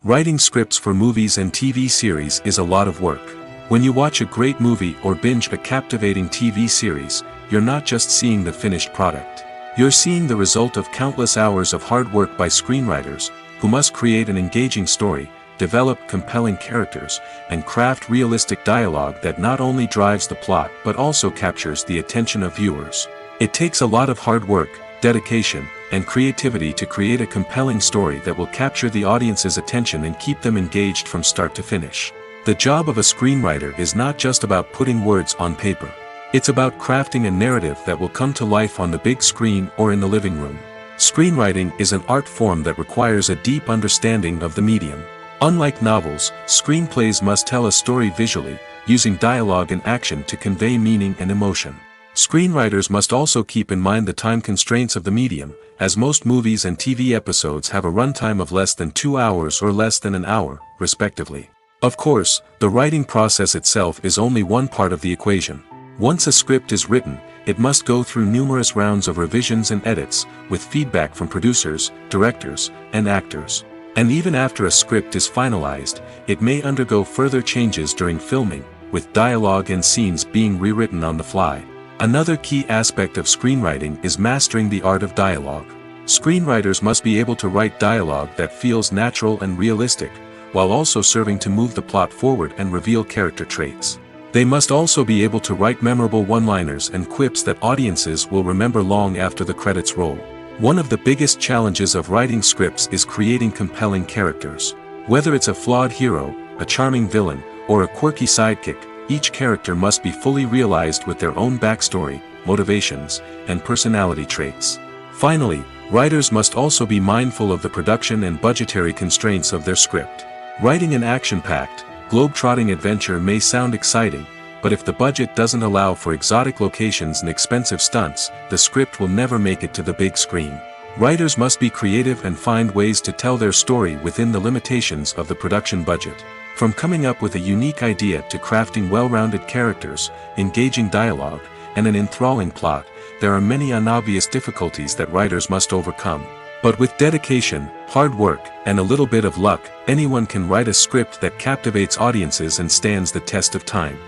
Writing scripts for movies and TV series is a lot of work. When you watch a great movie or binge a captivating TV series, you're not just seeing the finished product. You're seeing the result of countless hours of hard work by screenwriters, who must create an engaging story, develop compelling characters, and craft realistic dialogue that not only drives the plot but also captures the attention of viewers. It takes a lot of hard work, dedication, and creativity to create a compelling story that will capture the audience's attention and keep them engaged from start to finish. The job of a screenwriter is not just about putting words on paper. It's about crafting a narrative that will come to life on the big screen or in the living room. Screenwriting is an art form that requires a deep understanding of the medium. Unlike novels, screenplays must tell a story visually, using dialogue and action to convey meaning and emotion. Screenwriters must also keep in mind the time constraints of the medium, as most movies and TV episodes have a runtime of less than 2 hours or less than an hour, respectively. Of course, the writing process itself is only one part of the equation. Once a script is written, it must go through numerous rounds of revisions and edits, with feedback from producers, directors, and actors. And even after a script is finalized, it may undergo further changes during filming, with dialogue and scenes being rewritten on the fly. Another key aspect of screenwriting is mastering the art of dialogue. Screenwriters must be able to write dialogue that feels natural and realistic, while also serving to move the plot forward and reveal character traits. They must also be able to write memorable one-liners and quips that audiences will remember long after the credits roll. One of the biggest challenges of writing scripts is creating compelling characters. Whether it's a flawed hero, a charming villain, or a quirky sidekick, each character must be fully realized with their own backstory, motivations, and personality traits. Finally, writers must also be mindful of the production and budgetary constraints of their script. Writing an action-packed, globe-trotting adventure may sound exciting, but if the budget doesn't allow for exotic locations and expensive stunts, the script will never make it to the big screen. Writers must be creative and find ways to tell their story within the limitations of the production budget. From coming up with a unique idea to crafting well-rounded characters, engaging dialogue, and an enthralling plot, there are many unobvious difficulties that writers must overcome. But with dedication, hard work, and a little bit of luck, anyone can write a script that captivates audiences and stands the test of time.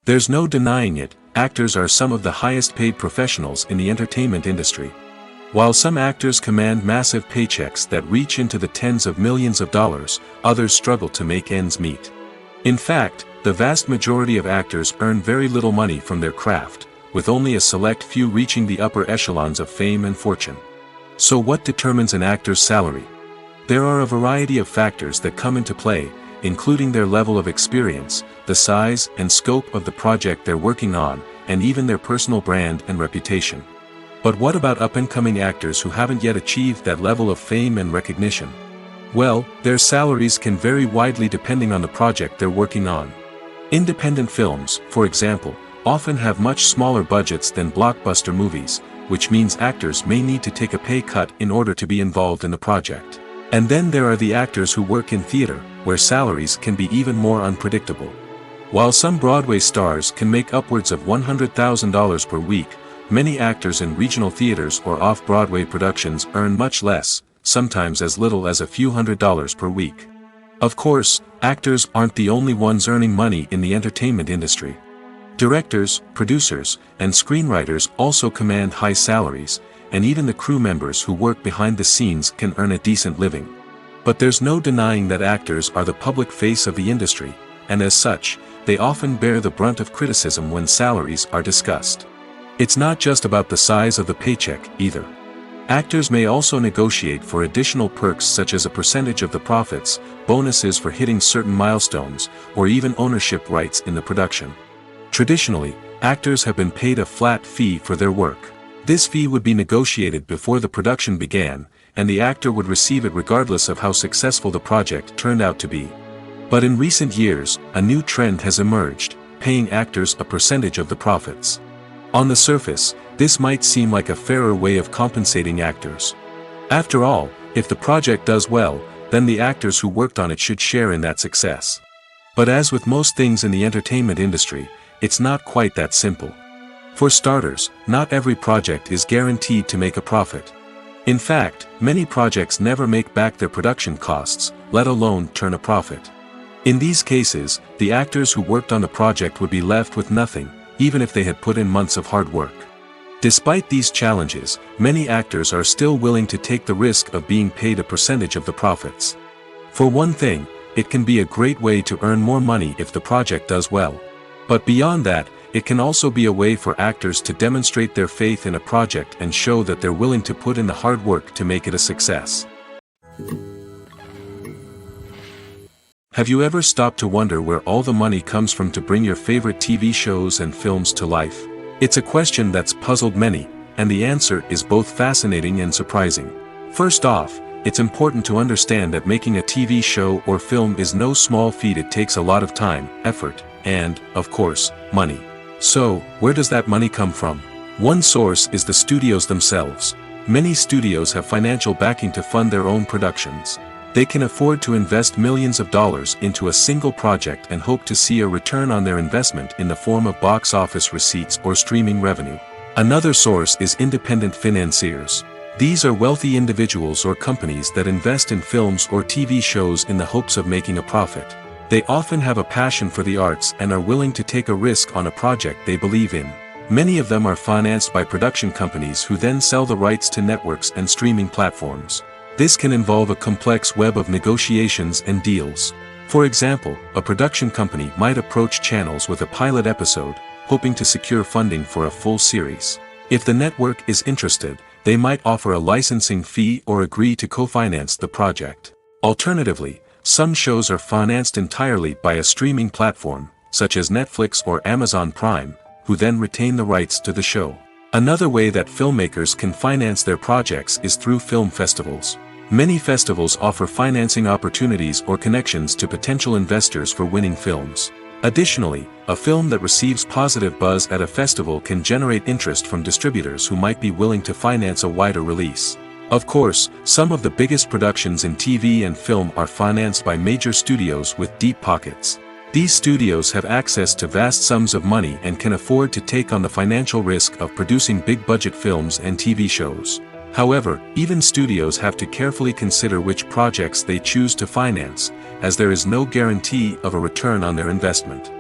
There's no denying it, actors are some of the highest-paid professionals in the entertainment industry. While some actors command massive paychecks that reach into the tens of millions of dollars, others struggle to make ends meet. In fact, the vast majority of actors earn very little money from their craft, with only a select few reaching the upper echelons of fame and fortune. So what determines an actor's salary? There are a variety of factors that come into play, including their level of experience, the size and scope of the project they're working on, and even their personal brand and reputation. But what about up-and-coming actors who haven't yet achieved that level of fame and recognition? Well, their salaries can vary widely depending on the project they're working on. Independent films, for example, often have much smaller budgets than blockbuster movies, which means actors may need to take a pay cut in order to be involved in the project. And then there are the actors who work in theater, where salaries can be even more unpredictable. While some Broadway stars can make upwards of $100,000 per week, many actors in regional theaters or off-Broadway productions earn much less, sometimes as little as a few $100s per week. Of course, actors aren't the only ones earning money in the entertainment industry. Directors, producers, and screenwriters also command high salaries, and even the crew members who work behind the scenes can earn a decent living. But there's no denying that actors are the public face of the industry, and as such, they often bear the brunt of criticism when salaries are discussed. It's not just about the size of the paycheck, either. Actors may also negotiate for additional perks such as a percentage of the profits, bonuses for hitting certain milestones, or even ownership rights in the production. Traditionally, actors have been paid a flat fee for their work. This fee would be negotiated before the production began, and the actor would receive it regardless of how successful the project turned out to be. But in recent years, a new trend has emerged, paying actors a percentage of the profits. On the surface, this might seem like a fairer way of compensating actors. After all, if the project does well, then the actors who worked on it should share in that success. But as with most things in the entertainment industry, it's not quite that simple. For starters, not every project is guaranteed to make a profit. In fact, many projects never make back their production costs, let alone turn a profit. In these cases, the actors who worked on the project would be left with nothing, even if they had put in months of hard work. Despite these challenges, many actors are still willing to take the risk of being paid a percentage of the profits. For one thing, it can be a great way to earn more money if the project does well. But beyond that, it can also be a way for actors to demonstrate their faith in a project and show that they're willing to put in the hard work to make it a success. Have you ever stopped to wonder where all the money comes from to bring your favorite TV shows and films to life? It's a question that's puzzled many, and the answer is both fascinating and surprising. First off, it's important to understand that making a TV show or film is no small feat. It takes a lot of time, effort, and, of course, money. So, where does that money come from? One source is the studios themselves. Many studios have financial backing to fund their own productions. They can afford to invest millions of dollars into a single project and hope to see a return on their investment in the form of box office receipts or streaming revenue. Another source is independent financiers. These are wealthy individuals or companies that invest in films or TV shows in the hopes of making a profit. They often have a passion for the arts and are willing to take a risk on a project they believe in. Many of them are financed by production companies who then sell the rights to networks and streaming platforms. This can involve a complex web of negotiations and deals. For example, a production company might approach channels with a pilot episode, hoping to secure funding for a full series. If the network is interested, they might offer a licensing fee or agree to co-finance the project. Alternatively, some shows are financed entirely by a streaming platform, such as Netflix or Amazon Prime, who then retain the rights to the show. Another way that filmmakers can finance their projects is through film festivals. Many festivals offer financing opportunities or connections to potential investors for winning films. Additionally, a film that receives positive buzz at a festival can generate interest from distributors who might be willing to finance a wider release. Of course, some of the biggest productions in TV and film are financed by major studios with deep pockets. These studios have access to vast sums of money and can afford to take on the financial risk of producing big-budget films and TV shows. However, even studios have to carefully consider which projects they choose to finance, as there is no guarantee of a return on their investment.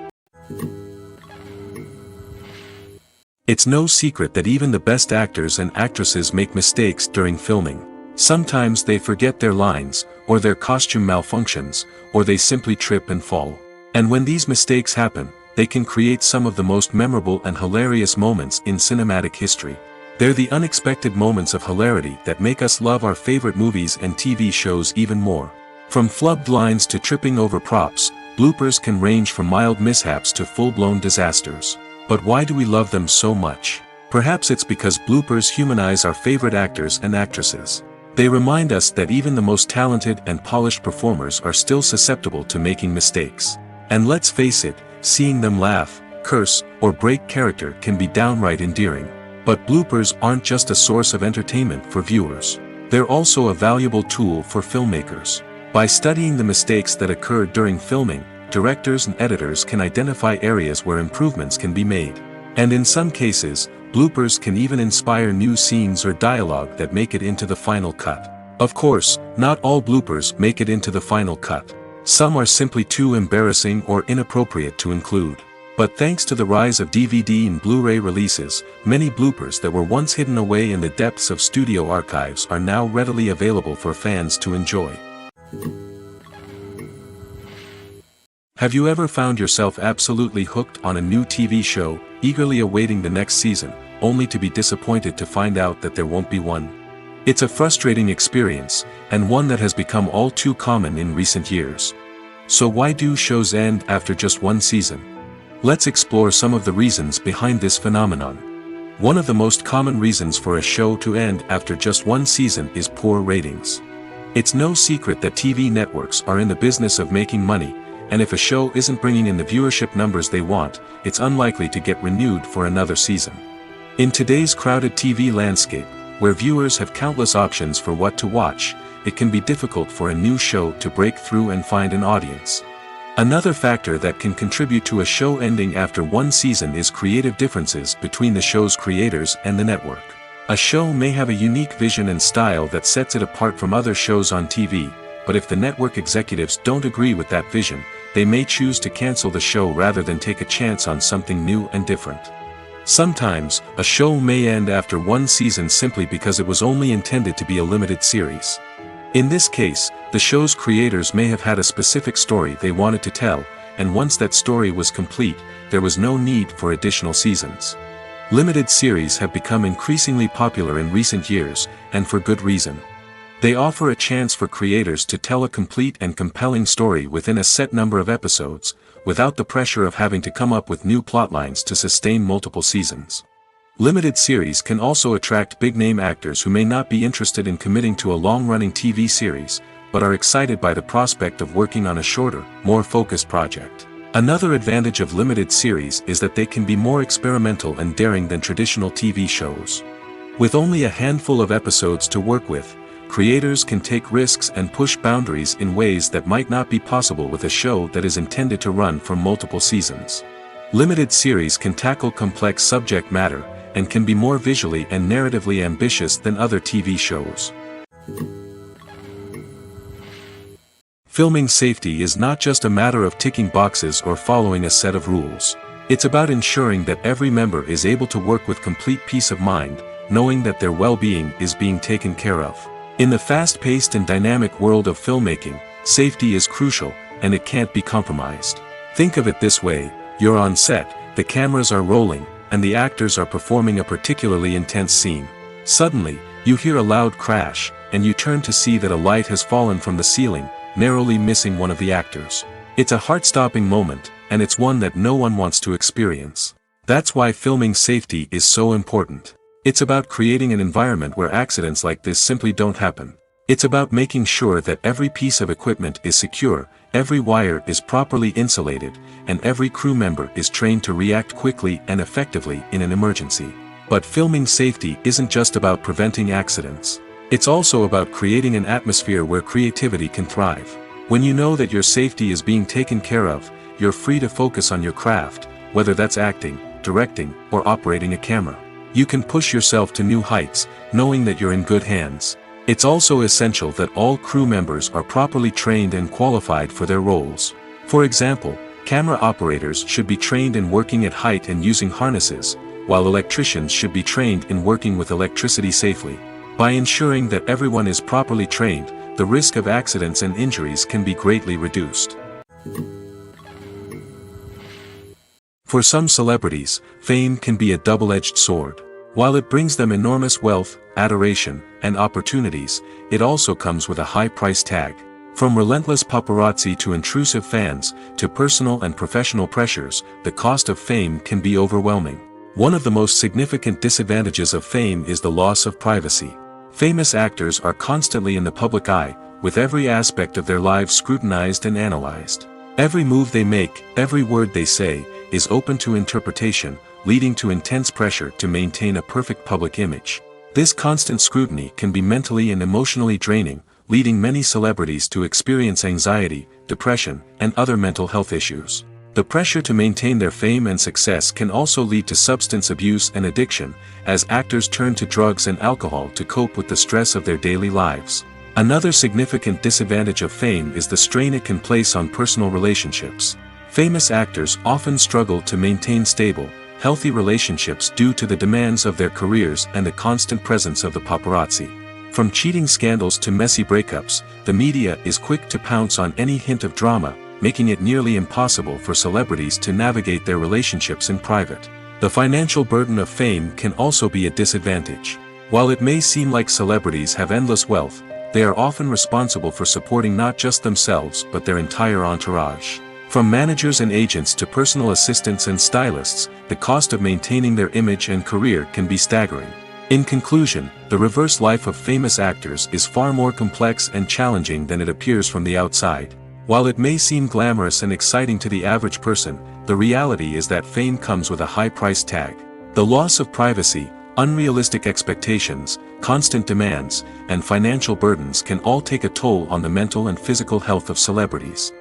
It's no secret that even the best actors and actresses make mistakes during filming. Sometimes they forget their lines, or their costume malfunctions, or they simply trip and fall. And when these mistakes happen, they can create some of the most memorable and hilarious moments in cinematic history. They're the unexpected moments of hilarity that make us love our favorite movies and TV shows even more. From flubbed lines to tripping over props, bloopers can range from mild mishaps to full-blown disasters. But why do we love them so much? Perhaps it's because bloopers humanize our favorite actors and actresses. They remind us that even the most talented and polished performers are still susceptible to making mistakes. And let's face it, seeing them laugh, curse, or break character can be downright endearing. But bloopers aren't just a source of entertainment for viewers. They're also a valuable tool for filmmakers. By studying the mistakes that occurred during filming, directors and editors can identify areas where improvements can be made. And in some cases, bloopers can even inspire new scenes or dialogue that make it into the final cut. Of course, not all bloopers make it into the final cut. Some are simply too embarrassing or inappropriate to include. But thanks to the rise of DVD and Blu-ray releases, many bloopers that were once hidden away in the depths of studio archives are now readily available for fans to enjoy. Have you ever found yourself absolutely hooked on a new TV show, eagerly awaiting the next season, only to be disappointed to find out that there won't be one? It's a frustrating experience, and one that has become all too common in recent years. So why do shows end after just one season? Let's explore some of the reasons behind this phenomenon. One of the most common reasons for a show to end after just one season is poor ratings. It's no secret that TV networks are in the business of making money, and if a show isn't bringing in the viewership numbers they want, it's unlikely to get renewed for another season. In today's crowded TV landscape, where viewers have countless options for what to watch, it can be difficult for a new show to break through and find an audience. Another factor that can contribute to a show ending after one season is creative differences between the show's creators and the network. A show may have a unique vision and style that sets it apart from other shows on TV, but if the network executives don't agree with that vision, they may choose to cancel the show rather than take a chance on something new and different. Sometimes, a show may end after one season simply because it was only intended to be a limited series. In this case, the show's creators may have had a specific story they wanted to tell, and once that story was complete, there was no need for additional seasons. Limited series have become increasingly popular in recent years, and for good reason. They offer a chance for creators to tell a complete and compelling story within a set number of episodes, without the pressure of having to come up with new plotlines to sustain multiple seasons. Limited series can also attract big-name actors who may not be interested in committing to a long-running TV series, but are excited by the prospect of working on a shorter, more focused project. Another advantage of limited series is that they can be more experimental and daring than traditional TV shows. With only a handful of episodes to work with, creators can take risks and push boundaries in ways that might not be possible with a show that is intended to run for multiple seasons. Limited series can tackle complex subject matter, and can be more visually and narratively ambitious than other TV shows. Filming safety is not just a matter of ticking boxes or following a set of rules. It's about ensuring that every member is able to work with complete peace of mind, knowing that their well-being is being taken care of. In the fast-paced and dynamic world of filmmaking, safety is crucial, and it can't be compromised. Think of it this way: you're on set, the cameras are rolling, and the actors are performing a particularly intense scene. Suddenly, you hear a loud crash, and you turn to see that a light has fallen from the ceiling, narrowly missing one of the actors. It's a heart-stopping moment, and it's one that no one wants to experience. That's why filming safety is so important. It's about creating an environment where accidents like this simply don't happen. It's about making sure that every piece of equipment is secure, every wire is properly insulated, and every crew member is trained to react quickly and effectively in an emergency. But filming safety isn't just about preventing accidents. It's also about creating an atmosphere where creativity can thrive. When you know that your safety is being taken care of, you're free to focus on your craft, whether that's acting, directing, or operating a camera. You can push yourself to new heights, knowing that you're in good hands. It's also essential that all crew members are properly trained and qualified for their roles. For example, camera operators should be trained in working at height and using harnesses, while electricians should be trained in working with electricity safely. By ensuring that everyone is properly trained, the risk of accidents and injuries can be greatly reduced. For some celebrities, fame can be a double-edged sword. While it brings them enormous wealth, adoration, and opportunities, it also comes with a high price tag. From relentless paparazzi to intrusive fans, to personal and professional pressures, the cost of fame can be overwhelming. One of the most significant disadvantages of fame is the loss of privacy. Famous actors are constantly in the public eye, with every aspect of their lives scrutinized and analyzed. Every move they make, every word they say, is open to interpretation, leading to intense pressure to maintain a perfect public image. This constant scrutiny can be mentally and emotionally draining, leading many celebrities to experience anxiety, depression, and other mental health issues. The pressure to maintain their fame and success can also lead to substance abuse and addiction, as actors turn to drugs and alcohol to cope with the stress of their daily lives. Another significant disadvantage of fame is the strain it can place on personal relationships. Famous actors often struggle to maintain stable, healthy relationships due to the demands of their careers and the constant presence of the paparazzi. From cheating scandals to messy breakups, the media is quick to pounce on any hint of drama, making it nearly impossible for celebrities to navigate their relationships in private. The financial burden of fame can also be a disadvantage. While it may seem like celebrities have endless wealth, they are often responsible for supporting not just themselves but their entire entourage. From managers and agents to personal assistants and stylists, the cost of maintaining their image and career can be staggering. In conclusion, the reverse life of famous actors is far more complex and challenging than it appears from the outside. While it may seem glamorous and exciting to the average person, the reality is that fame comes with a high price tag. The loss of privacy, unrealistic expectations, constant demands, and financial burdens can all take a toll on the mental and physical health of celebrities.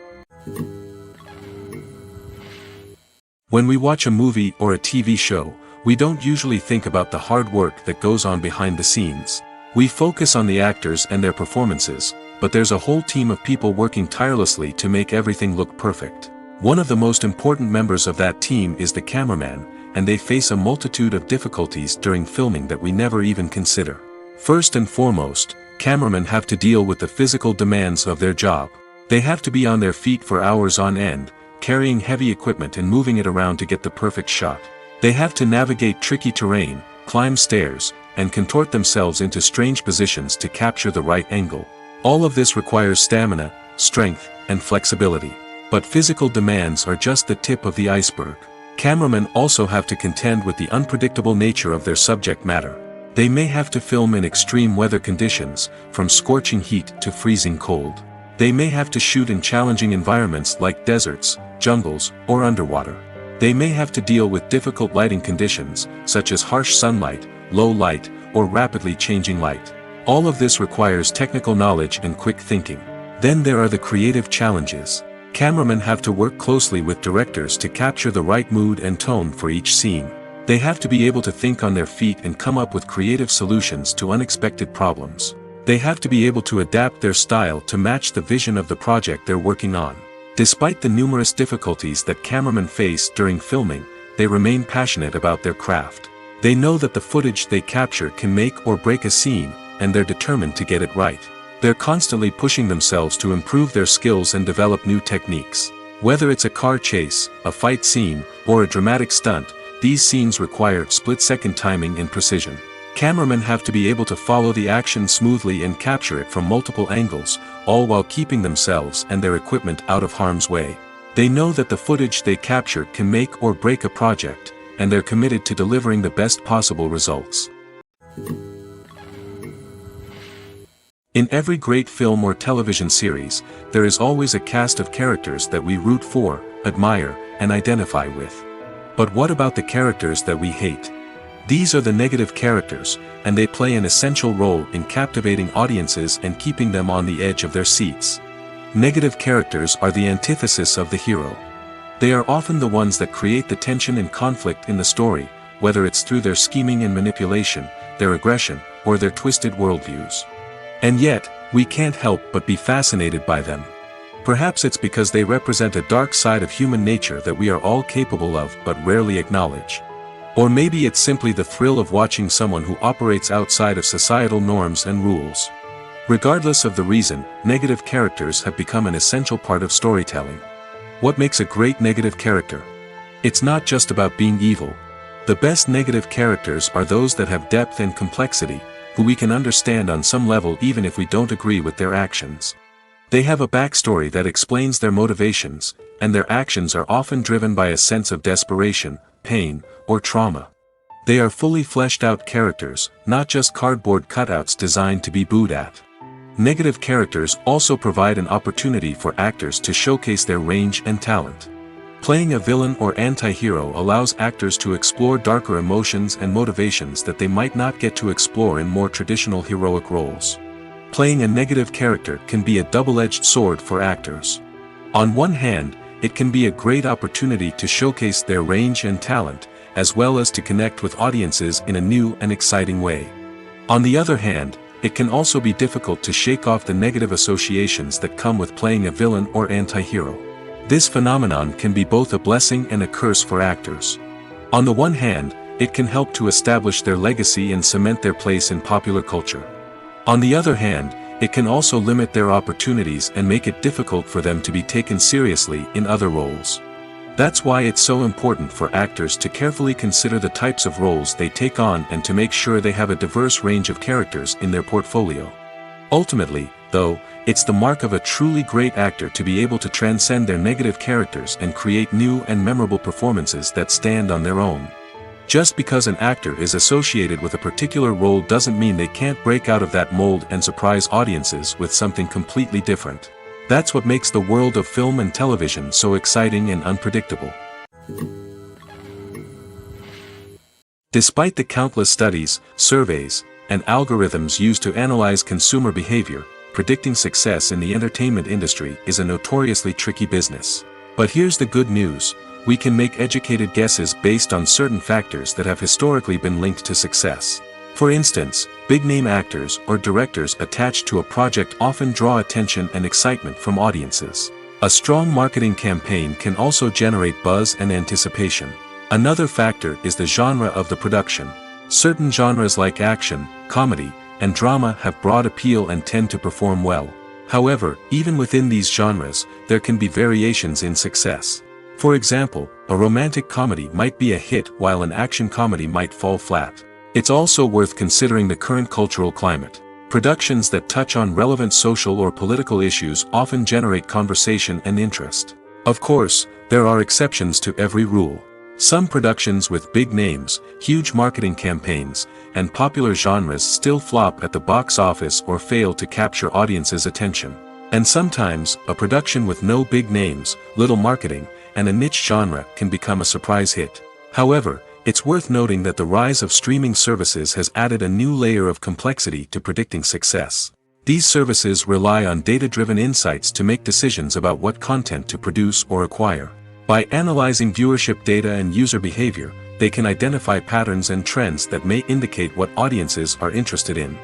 When we watch a movie or a TV show, we don't usually think about the hard work that goes on behind the scenes. We focus on the actors and their performances, but there's a whole team of people working tirelessly to make everything look perfect. One of the most important members of that team is the cameraman, and they face a multitude of difficulties during filming that we never even consider. First and foremost, cameramen have to deal with the physical demands of their job. They have to be on their feet for hours on end, carrying heavy equipment and moving it around to get the perfect shot. They have to navigate tricky terrain, climb stairs, and contort themselves into strange positions to capture the right angle. All of this requires stamina, strength, and flexibility. But physical demands are just the tip of the iceberg. Cameramen also have to contend with the unpredictable nature of their subject matter. They may have to film in extreme weather conditions, from scorching heat to freezing cold. They may have to shoot in challenging environments like deserts, jungles, or underwater. They may have to deal with difficult lighting conditions, such as harsh sunlight, low light, or rapidly changing light. All of this requires technical knowledge and quick thinking. Then there are the creative challenges. Cameramen have to work closely with directors to capture the right mood and tone for each scene. They have to be able to think on their feet and come up with creative solutions to unexpected problems. They have to be able to adapt their style to match the vision of the project they're working on. Despite the numerous difficulties that cameramen face during filming, they remain passionate about their craft. They know that the footage they capture can make or break a scene, and they're determined to get it right. They're constantly pushing themselves to improve their skills and develop new techniques. Whether it's a car chase, a fight scene, or a dramatic stunt, these scenes require split-second timing and precision. Cameramen have to be able to follow the action smoothly and capture it from multiple angles, all while keeping themselves and their equipment out of harm's way. They know that the footage they capture can make or break a project, and they're committed to delivering the best possible results. In every great film or television series, there is always a cast of characters that we root for, admire, and identify with. But what about the characters that we hate? These are the negative characters, and they play an essential role in captivating audiences and keeping them on the edge of their seats. Negative characters are the antithesis of the hero. They are often the ones that create the tension and conflict in the story, whether it's through their scheming and manipulation, their aggression, or their twisted worldviews. And yet, we can't help but be fascinated by them. Perhaps it's because they represent a dark side of human nature that we are all capable of but rarely acknowledge. Or maybe it's simply the thrill of watching someone who operates outside of societal norms and rules. Regardless of the reason, negative characters have become an essential part of storytelling. What makes a great negative character? It's not just about being evil. The best negative characters are those that have depth and complexity, who we can understand on some level even if we don't agree with their actions. They have a backstory that explains their motivations, and their actions are often driven by a sense of desperation, pain, or trauma. They are fully fleshed out characters, not just cardboard cutouts designed to be booed at. Negative characters also provide an opportunity for actors to showcase their range and talent. Playing a villain or anti-hero allows actors to explore darker emotions and motivations that they might not get to explore in more traditional heroic roles. Playing a negative character can be a double-edged sword for actors. On one hand, it can be a great opportunity to showcase their range and talent, as well as to connect with audiences in a new and exciting way. On the other hand, it can also be difficult to shake off the negative associations that come with playing a villain or anti-hero. This phenomenon can be both a blessing and a curse for actors. On the one hand, it can help to establish their legacy and cement their place in popular culture. On the other hand, it can also limit their opportunities and make it difficult for them to be taken seriously in other roles. That's why it's so important for actors to carefully consider the types of roles they take on and to make sure they have a diverse range of characters in their portfolio. Ultimately, though, it's the mark of a truly great actor to be able to transcend their negative characters and create new and memorable performances that stand on their own. Just because an actor is associated with a particular role doesn't mean they can't break out of that mold and surprise audiences with something completely different. That's what makes the world of film and television so exciting and unpredictable. Despite the countless studies, surveys, and algorithms used to analyze consumer behavior, predicting success in the entertainment industry is a notoriously tricky business. But here's the good news: we can make educated guesses based on certain factors that have historically been linked to success. For instance, big-name actors or directors attached to a project often draw attention and excitement from audiences. A strong marketing campaign can also generate buzz and anticipation. Another factor is the genre of the production. Certain genres like action, comedy, and drama have broad appeal and tend to perform well. However, even within these genres, there can be variations in success. For example, a romantic comedy might be a hit while an action comedy might fall flat. It's also worth considering the current cultural climate. Productions that touch on relevant social or political issues often generate conversation and interest. Of course, there are exceptions to every rule. Some productions with big names, huge marketing campaigns, and popular genres still flop at the box office or fail to capture audiences' attention. And sometimes, a production with no big names, little marketing, and a niche genre can become a surprise hit. However, it's worth noting that the rise of streaming services has added a new layer of complexity to predicting success. These services rely on data-driven insights to make decisions about what content to produce or acquire. By analyzing viewership data and user behavior, they can identify patterns and trends that may indicate what audiences are interested in.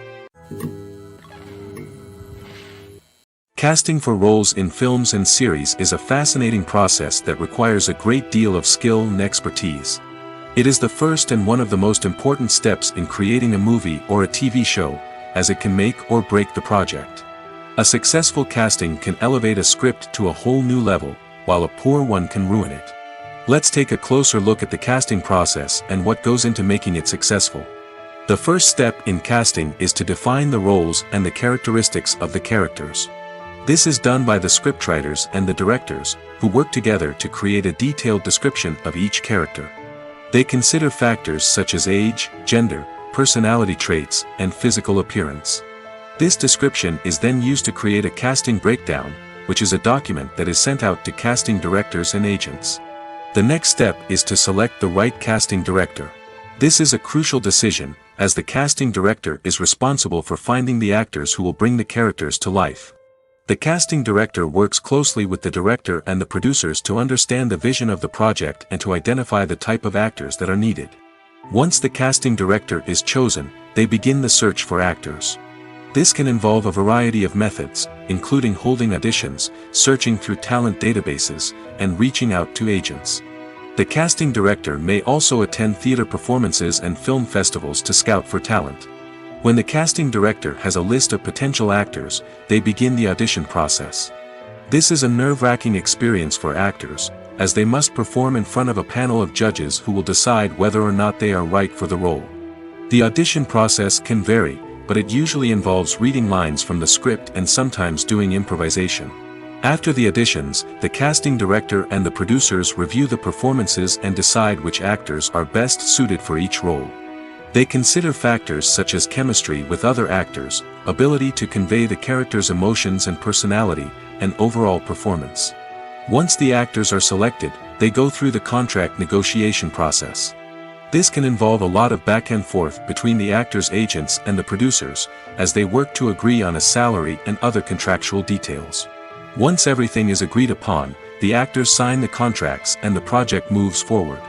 Casting for roles in films and series is a fascinating process that requires a great deal of skill and expertise. It is the first and one of the most important steps in creating a movie or a TV show, as it can make or break the project. A successful casting can elevate a script to a whole new level, while a poor one can ruin it. Let's take a closer look at the casting process and what goes into making it successful. The first step in casting is to define the roles and the characteristics of the characters. This is done by the scriptwriters and the directors, who work together to create a detailed description of each character. They consider factors such as age, gender, personality traits, and physical appearance. This description is then used to create a casting breakdown, which is a document that is sent out to casting directors and agents. The next step is to select the right casting director. This is a crucial decision, as the casting director is responsible for finding the actors who will bring the characters to life. The casting director works closely with the director and the producers to understand the vision of the project and to identify the type of actors that are needed. Once the casting director is chosen, they begin the search for actors. This can involve a variety of methods, including holding auditions, searching through talent databases, and reaching out to agents. The casting director may also attend theater performances and film festivals to scout for talent. When the casting director has a list of potential actors, they begin the audition process. This is a nerve-wracking experience for actors, as they must perform in front of a panel of judges who will decide whether or not they are right for the role. The audition process can vary, but it usually involves reading lines from the script and sometimes doing improvisation. After the auditions, the casting director and the producers review the performances and decide which actors are best suited for each role. They consider factors such as chemistry with other actors, ability to convey the character's emotions and personality, and overall performance. Once the actors are selected, they go through the contract negotiation process. This can involve a lot of back and forth between the actors' agents and the producers, as they work to agree on a salary and other contractual details. Once everything is agreed upon, the actors sign the contracts and the project moves forward.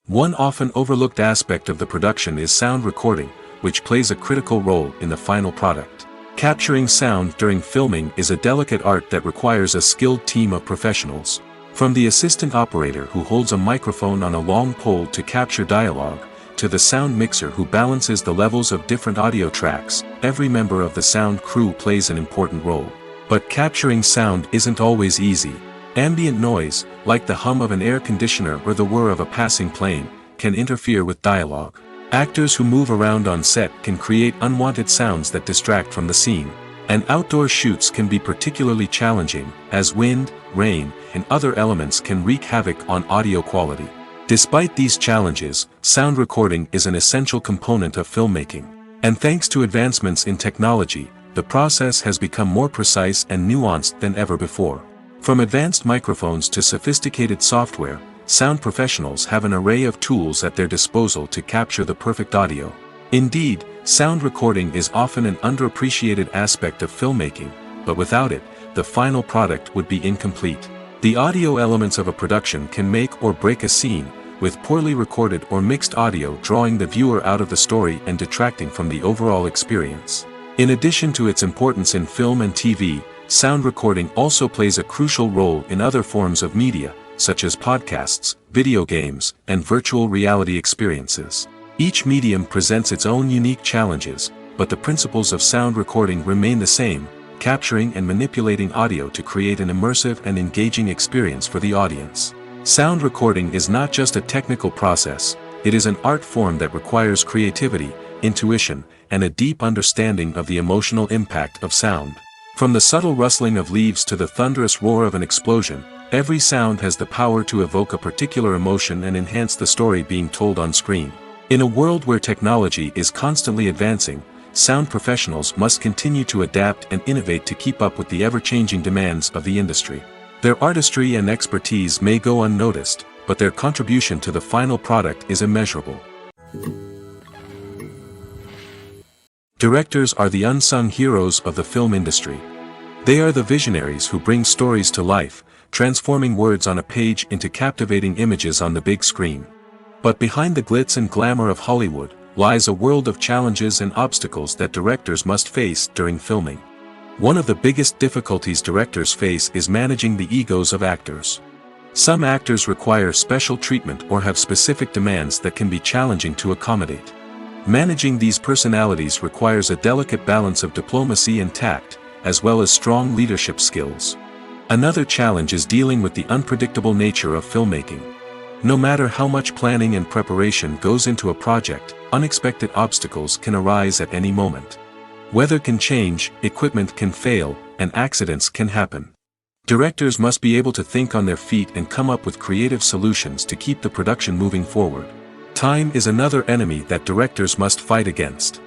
One often overlooked aspect of the production is sound recording, which plays a critical role in the final product. Capturing sound during filming is a delicate art that requires a skilled team of professionals. From the assistant operator who holds a microphone on a long pole to capture dialogue, to the sound mixer who balances the levels of different audio tracks, every member of the sound crew plays an important role. But capturing sound isn't always easy. Ambient noise, like the hum of an air conditioner or the whir of a passing plane, can interfere with dialogue. Actors who move around on set can create unwanted sounds that distract from the scene. And outdoor shoots can be particularly challenging, as wind, rain, and other elements can wreak havoc on audio quality. Despite these challenges, sound recording is an essential component of filmmaking. And thanks to advancements in technology, the process has become more precise and nuanced than ever before. From advanced microphones to sophisticated software, sound professionals have an array of tools at their disposal to capture the perfect audio. Indeed, sound recording is often an underappreciated aspect of filmmaking, but without it, the final product would be incomplete. The audio elements of a production can make or break a scene, with poorly recorded or mixed audio drawing the viewer out of the story and detracting from the overall experience. In addition to its importance in film and TV, sound recording also plays a crucial role in other forms of media, such as podcasts, video games, and virtual reality experiences. Each medium presents its own unique challenges, but the principles of sound recording remain the same, capturing and manipulating audio to create an immersive and engaging experience for the audience. Sound recording is not just a technical process, it is an art form that requires creativity, intuition, and a deep understanding of the emotional impact of sound. From the subtle rustling of leaves to the thunderous roar of an explosion, every sound has the power to evoke a particular emotion and enhance the story being told on screen. In a world where technology is constantly advancing, sound professionals must continue to adapt and innovate to keep up with the ever-changing demands of the industry. Their artistry and expertise may go unnoticed, but their contribution to the final product is immeasurable. Directors are the unsung heroes of the film industry. They are the visionaries who bring stories to life, transforming words on a page into captivating images on the big screen. But behind the glitz and glamour of Hollywood, lies a world of challenges and obstacles that directors must face during filming. One of the biggest difficulties directors face is managing the egos of actors. Some actors require special treatment or have specific demands that can be challenging to accommodate. Managing these personalities requires a delicate balance of diplomacy and tact, as well as strong leadership skills. Another challenge is dealing with the unpredictable nature of filmmaking. No matter how much planning and preparation goes into a project, unexpected obstacles can arise at any moment. Weather can change, equipment can fail, and accidents can happen. Directors must be able to think on their feet and come up with creative solutions to keep the production moving forward. Time is another enemy that directors must fight against.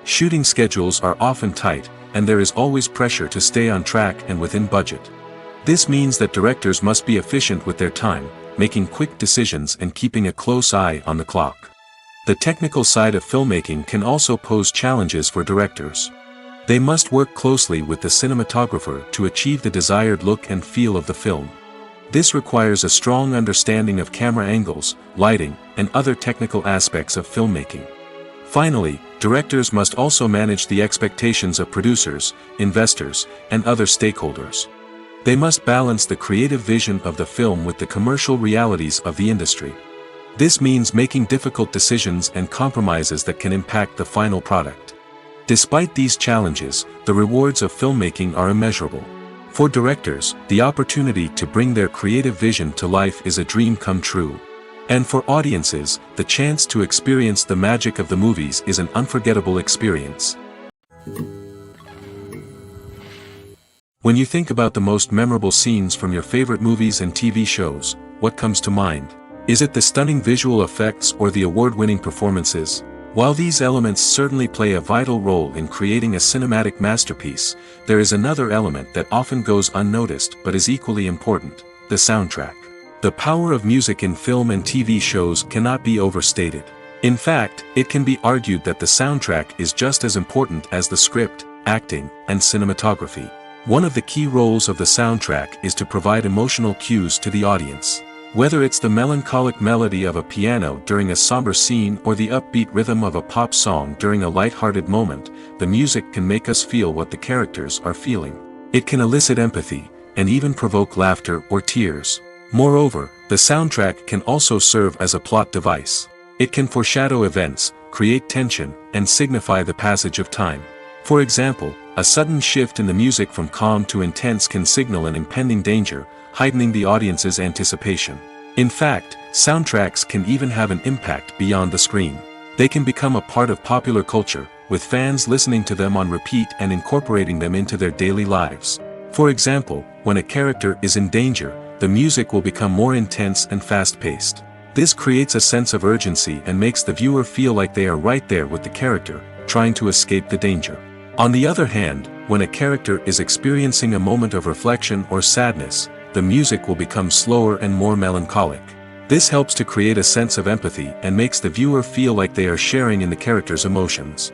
Shooting schedules are often tight, and there is always pressure to stay on track and within budget. This means that directors must be efficient with their time, making quick decisions and keeping a close eye on the clock. The technical side of filmmaking can also pose challenges for directors. They must work closely with the cinematographer to achieve the desired look and feel of the film. This requires a strong understanding of camera angles, lighting, and other technical aspects of filmmaking. Finally, directors must also manage the expectations of producers, investors, and other stakeholders. They must balance the creative vision of the film with the commercial realities of the industry. This means making difficult decisions and compromises that can impact the final product. Despite these challenges, the rewards of filmmaking are immeasurable. For directors, the opportunity to bring their creative vision to life is a dream come true. And for audiences, the chance to experience the magic of the movies is an unforgettable experience. When you think about the most memorable scenes from your favorite movies and TV shows, what comes to mind? Is it the stunning visual effects or the award-winning performances? While these elements certainly play a vital role in creating a cinematic masterpiece, there is another element that often goes unnoticed but is equally important: the soundtrack. The power of music in film and TV shows cannot be overstated. In fact, it can be argued that the soundtrack is just as important as the script, acting, and cinematography. One of the key roles of the soundtrack is to provide emotional cues to the audience. Whether it's the melancholic melody of a piano during a somber scene or the upbeat rhythm of a pop song during a light-hearted moment, the music can make us feel what the characters are feeling. It can elicit empathy, and even provoke laughter or tears. Moreover, the soundtrack can also serve as a plot device. It can foreshadow events, create tension, and signify the passage of time. For example, a sudden shift in the music from calm to intense can signal an impending danger, heightening the audience's anticipation. In fact, soundtracks can even have an impact beyond the screen. They can become a part of popular culture, with fans listening to them on repeat and incorporating them into their daily lives. For example, when a character is in danger, the music will become more intense and fast-paced. This creates a sense of urgency and makes the viewer feel like they are right there with the character, trying to escape the danger. On the other hand, when a character is experiencing a moment of reflection or sadness, the music will become slower and more melancholic. This helps to create a sense of empathy and makes the viewer feel like they are sharing in the character's emotions.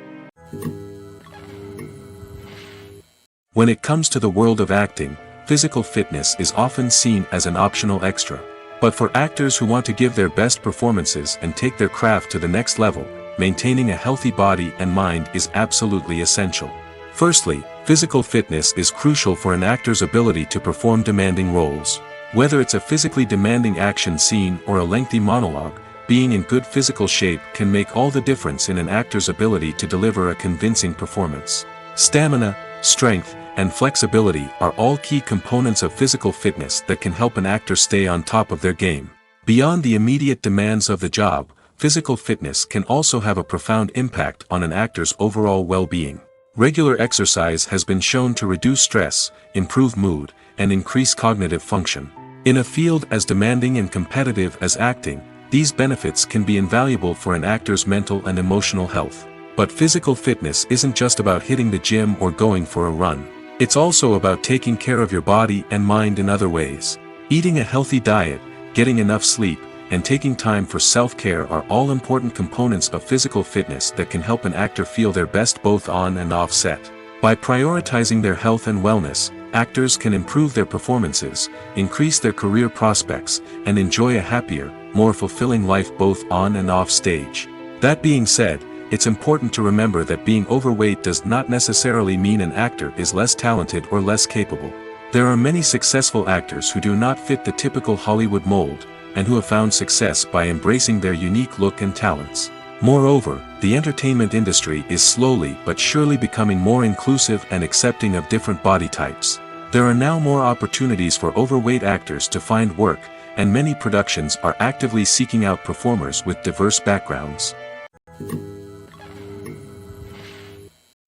When it comes to the world of acting, physical fitness is often seen as an optional extra. But for actors who want to give their best performances and take their craft to the next level, maintaining a healthy body and mind is absolutely essential. Firstly, physical fitness is crucial for an actor's ability to perform demanding roles. Whether it's a physically demanding action scene or a lengthy monologue, being in good physical shape can make all the difference in an actor's ability to deliver a convincing performance. Stamina, strength, and flexibility are all key components of physical fitness that can help an actor stay on top of their game. Beyond the immediate demands of the job, physical fitness can also have a profound impact on an actor's overall well-being. Regular exercise has been shown to reduce stress, improve mood, and increase cognitive function. In a field as demanding and competitive as acting, these benefits can be invaluable for an actor's mental and emotional health. But physical fitness isn't just about hitting the gym or going for a run. It's also about taking care of your body and mind in other ways. Eating a healthy diet, getting enough sleep, and taking time for self-care are all important components of physical fitness that can help an actor feel their best both on and off set. By prioritizing their health and wellness, actors can improve their performances, increase their career prospects, and enjoy a happier, more fulfilling life both on and off stage. That being said, it's important to remember that being overweight does not necessarily mean an actor is less talented or less capable. There are many successful actors who do not fit the typical Hollywood mold, and who have found success by embracing their unique look and talents. Moreover, the entertainment industry is slowly but surely becoming more inclusive and accepting of different body types. There are now more opportunities for overweight actors to find work, and many productions are actively seeking out performers with diverse backgrounds.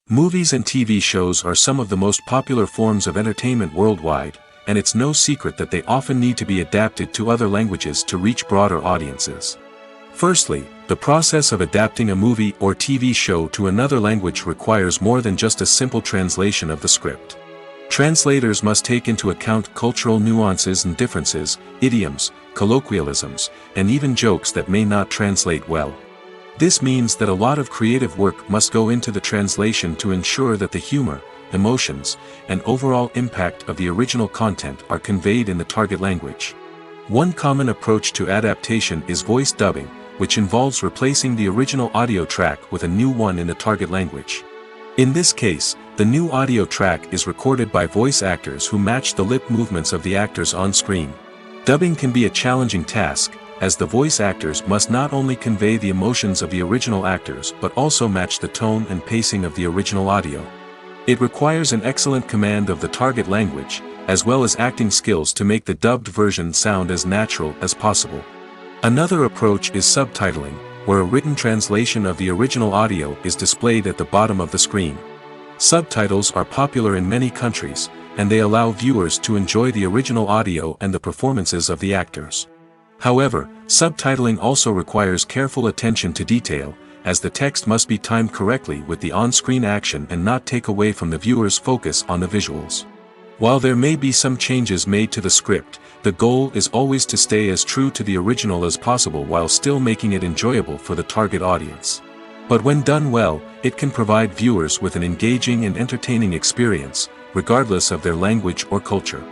Movies and TV shows are some of the most popular forms of entertainment worldwide, and it's no secret that they often need to be adapted to other languages to reach broader audiences. Firstly, the process of adapting a movie or TV show to another language requires more than just a simple translation of the script. Translators must take into account cultural nuances and differences, idioms, colloquialisms, and even jokes that may not translate well. This means that a lot of creative work must go into the translation to ensure that the humor, emotions, and overall impact of the original content are conveyed in the target language. One common approach to adaptation is voice dubbing, which involves replacing the original audio track with a new one in the target language. In this case, the new audio track is recorded by voice actors who match the lip movements of the actors on screen. Dubbing can be a challenging task, as the voice actors must not only convey the emotions of the original actors but also match the tone and pacing of the original audio. It requires an excellent command of the target language, as well as acting skills to make the dubbed version sound as natural as possible. Another approach is subtitling, where a written translation of the original audio is displayed at the bottom of the screen. Subtitles are popular in many countries, and they allow viewers to enjoy the original audio and the performances of the actors. However, subtitling also requires careful attention to detail, as the text must be timed correctly with the on-screen action and not take away from the viewer's focus on the visuals. While there may be some changes made to the script, the goal is always to stay as true to the original as possible while still making it enjoyable for the target audience. But when done well, it can provide viewers with an engaging and entertaining experience, regardless of their language or culture.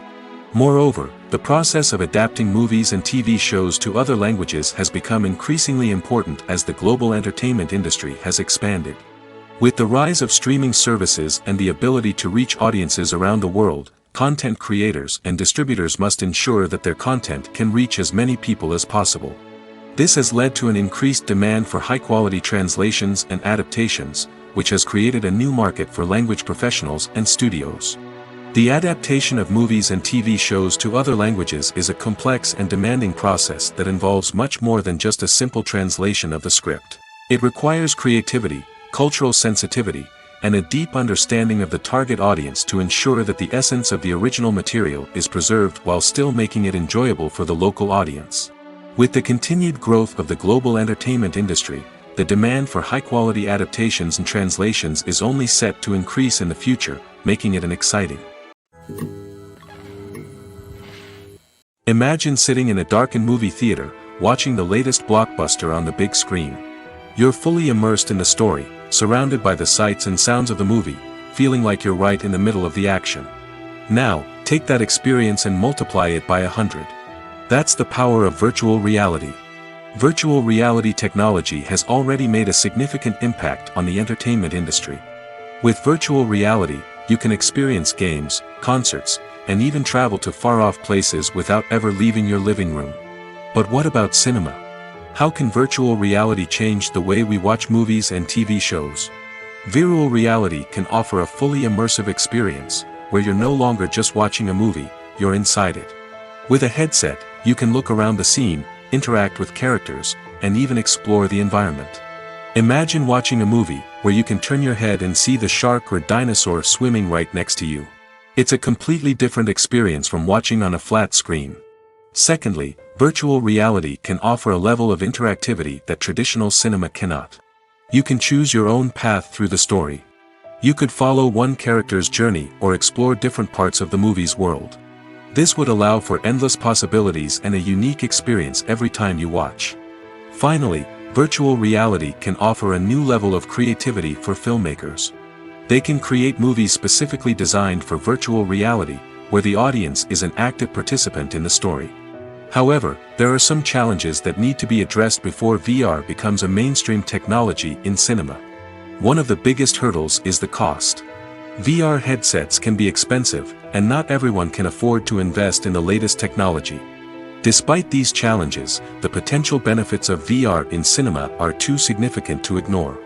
Moreover, the process of adapting movies and TV shows to other languages has become increasingly important as the global entertainment industry has expanded. With the rise of streaming services and the ability to reach audiences around the world, content creators and distributors must ensure that their content can reach as many people as possible. This has led to an increased demand for high-quality translations and adaptations, which has created a new market for language professionals and studios. The adaptation of movies and TV shows to other languages is a complex and demanding process that involves much more than just a simple translation of the script. It requires creativity, cultural sensitivity, and a deep understanding of the target audience to ensure that the essence of the original material is preserved while still making it enjoyable for the local audience. With the continued growth of the global entertainment industry, the demand for high-quality adaptations and translations is only set to increase in the future, making it exciting. Imagine sitting in a darkened movie theater, watching the latest blockbuster on the big screen. You're fully immersed in the story, surrounded by the sights and sounds of the movie, feeling like you're right in the middle of the action. Now, take that experience and multiply it by 100. That's the power of virtual reality. Virtual reality technology has already made a significant impact on the entertainment industry. With virtual reality, you can experience games, concerts, and even travel to far-off places without ever leaving your living room. But what about cinema? How can virtual reality change the way we watch movies and TV shows? Virtual reality can offer a fully immersive experience, where you're no longer just watching a movie, you're inside it. With a headset, you can look around the scene, interact with characters, and even explore the environment. Imagine watching a movie where you can turn your head and see the shark or dinosaur swimming right next to you. It's a completely different experience from watching on a flat screen. Secondly, virtual reality can offer a level of interactivity that traditional cinema cannot. You can choose your own path through the story. You could follow one character's journey or explore different parts of the movie's world. This would allow for endless possibilities and a unique experience every time you watch. Finally, virtual reality can offer a new level of creativity for filmmakers. They can create movies specifically designed for virtual reality, where the audience is an active participant in the story. However, there are some challenges that need to be addressed before VR becomes a mainstream technology in cinema. One of the biggest hurdles is the cost. VR headsets can be expensive, and not everyone can afford to invest in the latest technology. Despite these challenges, the potential benefits of VR in cinema are too significant to ignore.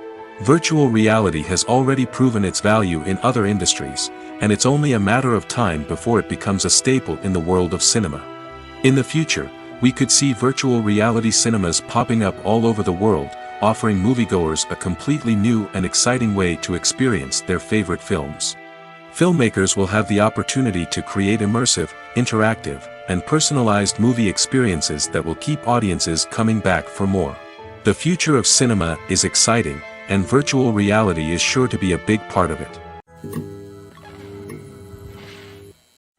Virtual reality has already proven its value in other industries, and it's only a matter of time before it becomes a staple in the world of cinema. In the future, we could see virtual reality cinemas popping up all over the world, offering moviegoers a completely new and exciting way to experience their favorite films. Filmmakers will have the opportunity to create immersive, interactive, and personalized movie experiences that will keep audiences coming back for more. The future of cinema is exciting, and virtual reality is sure to be a big part of it.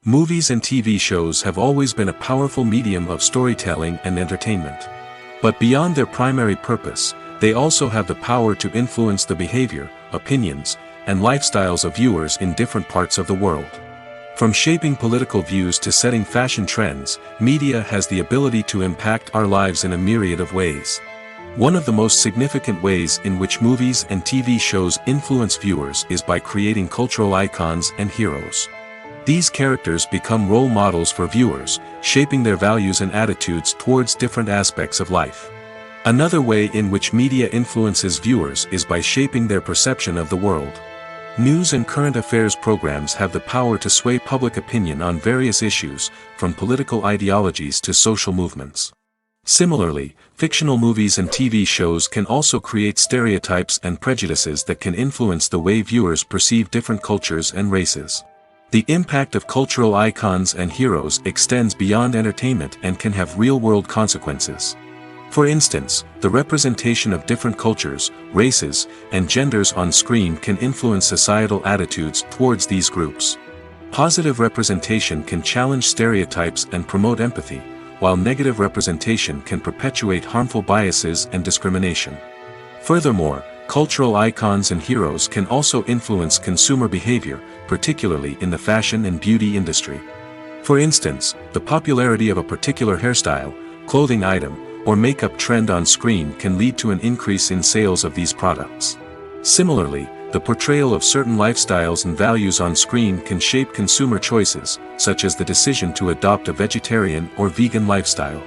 Movies and TV shows have always been a powerful medium of storytelling and entertainment. But beyond their primary purpose, they also have the power to influence the behavior, opinions, and lifestyles of viewers in different parts of the world. From shaping political views to setting fashion trends, media has the ability to impact our lives in a myriad of ways. One of the most significant ways in which movies and TV shows influence viewers is by creating cultural icons and heroes. These characters become role models for viewers, shaping their values and attitudes towards different aspects of life. Another way in which media influences viewers is by shaping their perception of the world. News and current affairs programs have the power to sway public opinion on various issues, from political ideologies to social movements. Similarly, fictional movies and TV shows can also create stereotypes and prejudices that can influence the way viewers perceive different cultures and races. The impact of cultural icons and heroes extends beyond entertainment and can have real-world consequences. For instance, the representation of different cultures, races, and genders on screen can influence societal attitudes towards these groups. Positive representation can challenge stereotypes and promote empathy, while negative representation can perpetuate harmful biases and discrimination. Furthermore, cultural icons and heroes can also influence consumer behavior, particularly in the fashion and beauty industry. For instance, the popularity of a particular hairstyle, clothing item, or makeup trend on screen can lead to an increase in sales of these products. Similarly, the portrayal of certain lifestyles and values on screen can shape consumer choices, such as the decision to adopt a vegetarian or vegan lifestyle.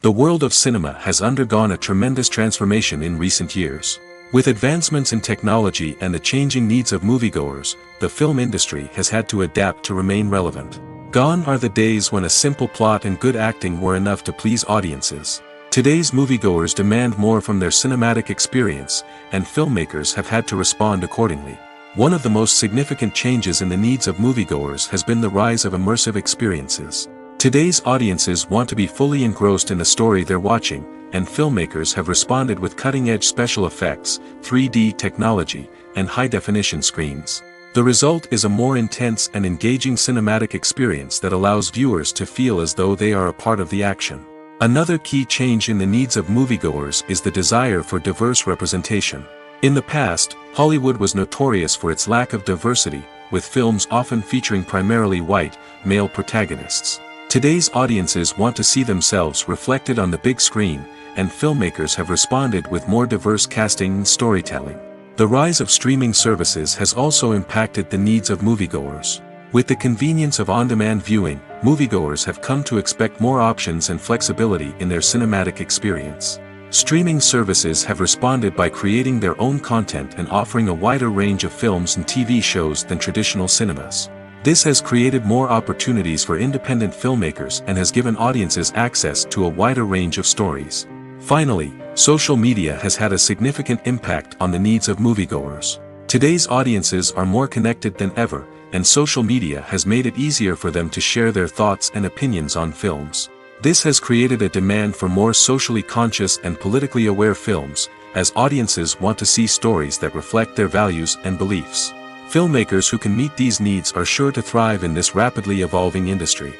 The world of cinema has undergone a tremendous transformation in recent years. With advancements in technology and the changing needs of moviegoers, the film industry has had to adapt to remain relevant. Gone are the days when a simple plot and good acting were enough to please audiences. Today's moviegoers demand more from their cinematic experience, and filmmakers have had to respond accordingly. One of the most significant changes in the needs of moviegoers has been the rise of immersive experiences. Today's audiences want to be fully engrossed in the story they're watching, and filmmakers have responded with cutting-edge special effects, 3D technology, and high-definition screens. The result is a more intense and engaging cinematic experience that allows viewers to feel as though they are a part of the action. Another key change in the needs of moviegoers is the desire for diverse representation. In the past, Hollywood was notorious for its lack of diversity, with films often featuring primarily white, male protagonists. Today's audiences want to see themselves reflected on the big screen, and filmmakers have responded with more diverse casting and storytelling. The rise of streaming services has also impacted the needs of moviegoers. With the convenience of on-demand viewing, moviegoers have come to expect more options and flexibility in their cinematic experience. Streaming services have responded by creating their own content and offering a wider range of films and TV shows than traditional cinemas. This has created more opportunities for independent filmmakers and has given audiences access to a wider range of stories. Finally, social media has had a significant impact on the needs of moviegoers. Today's audiences are more connected than ever, and social media has made it easier for them to share their thoughts and opinions on films. This has created a demand for more socially conscious and politically aware films, as audiences want to see stories that reflect their values and beliefs. Filmmakers who can meet these needs are sure to thrive in this rapidly evolving industry.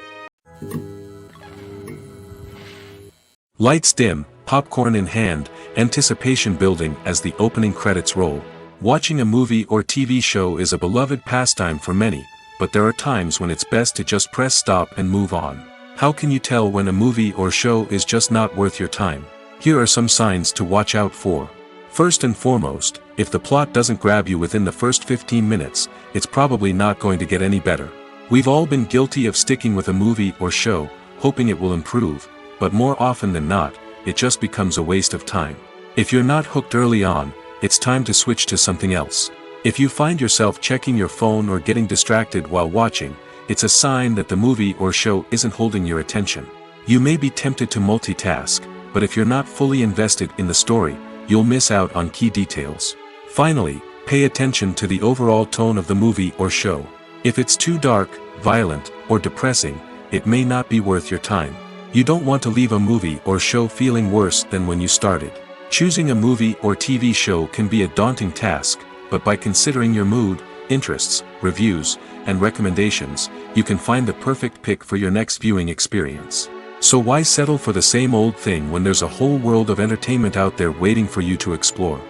Lights dim, popcorn in hand, anticipation building as the opening credits roll. Watching a movie or TV show is a beloved pastime for many, but there are times when it's best to just press stop and move on. How can you tell when a movie or show is just not worth your time? Here are some signs to watch out for. First and foremost, if the plot doesn't grab you within the first 15 minutes, it's probably not going to get any better. We've all been guilty of sticking with a movie or show, hoping it will improve, but more often than not, it just becomes a waste of time. If you're not hooked early on, it's time to switch to something else. If you find yourself checking your phone or getting distracted while watching, it's a sign that the movie or show isn't holding your attention. You may be tempted to multitask, but if you're not fully invested in the story, you'll miss out on key details. Finally, pay attention to the overall tone of the movie or show. If it's too dark, violent, or depressing, it may not be worth your time. You don't want to leave a movie or show feeling worse than when you started. Choosing a movie or TV show can be a daunting task, but by considering your mood, interests, reviews, and recommendations, you can find the perfect pick for your next viewing experience. So why settle for the same old thing when there's a whole world of entertainment out there waiting for you to explore?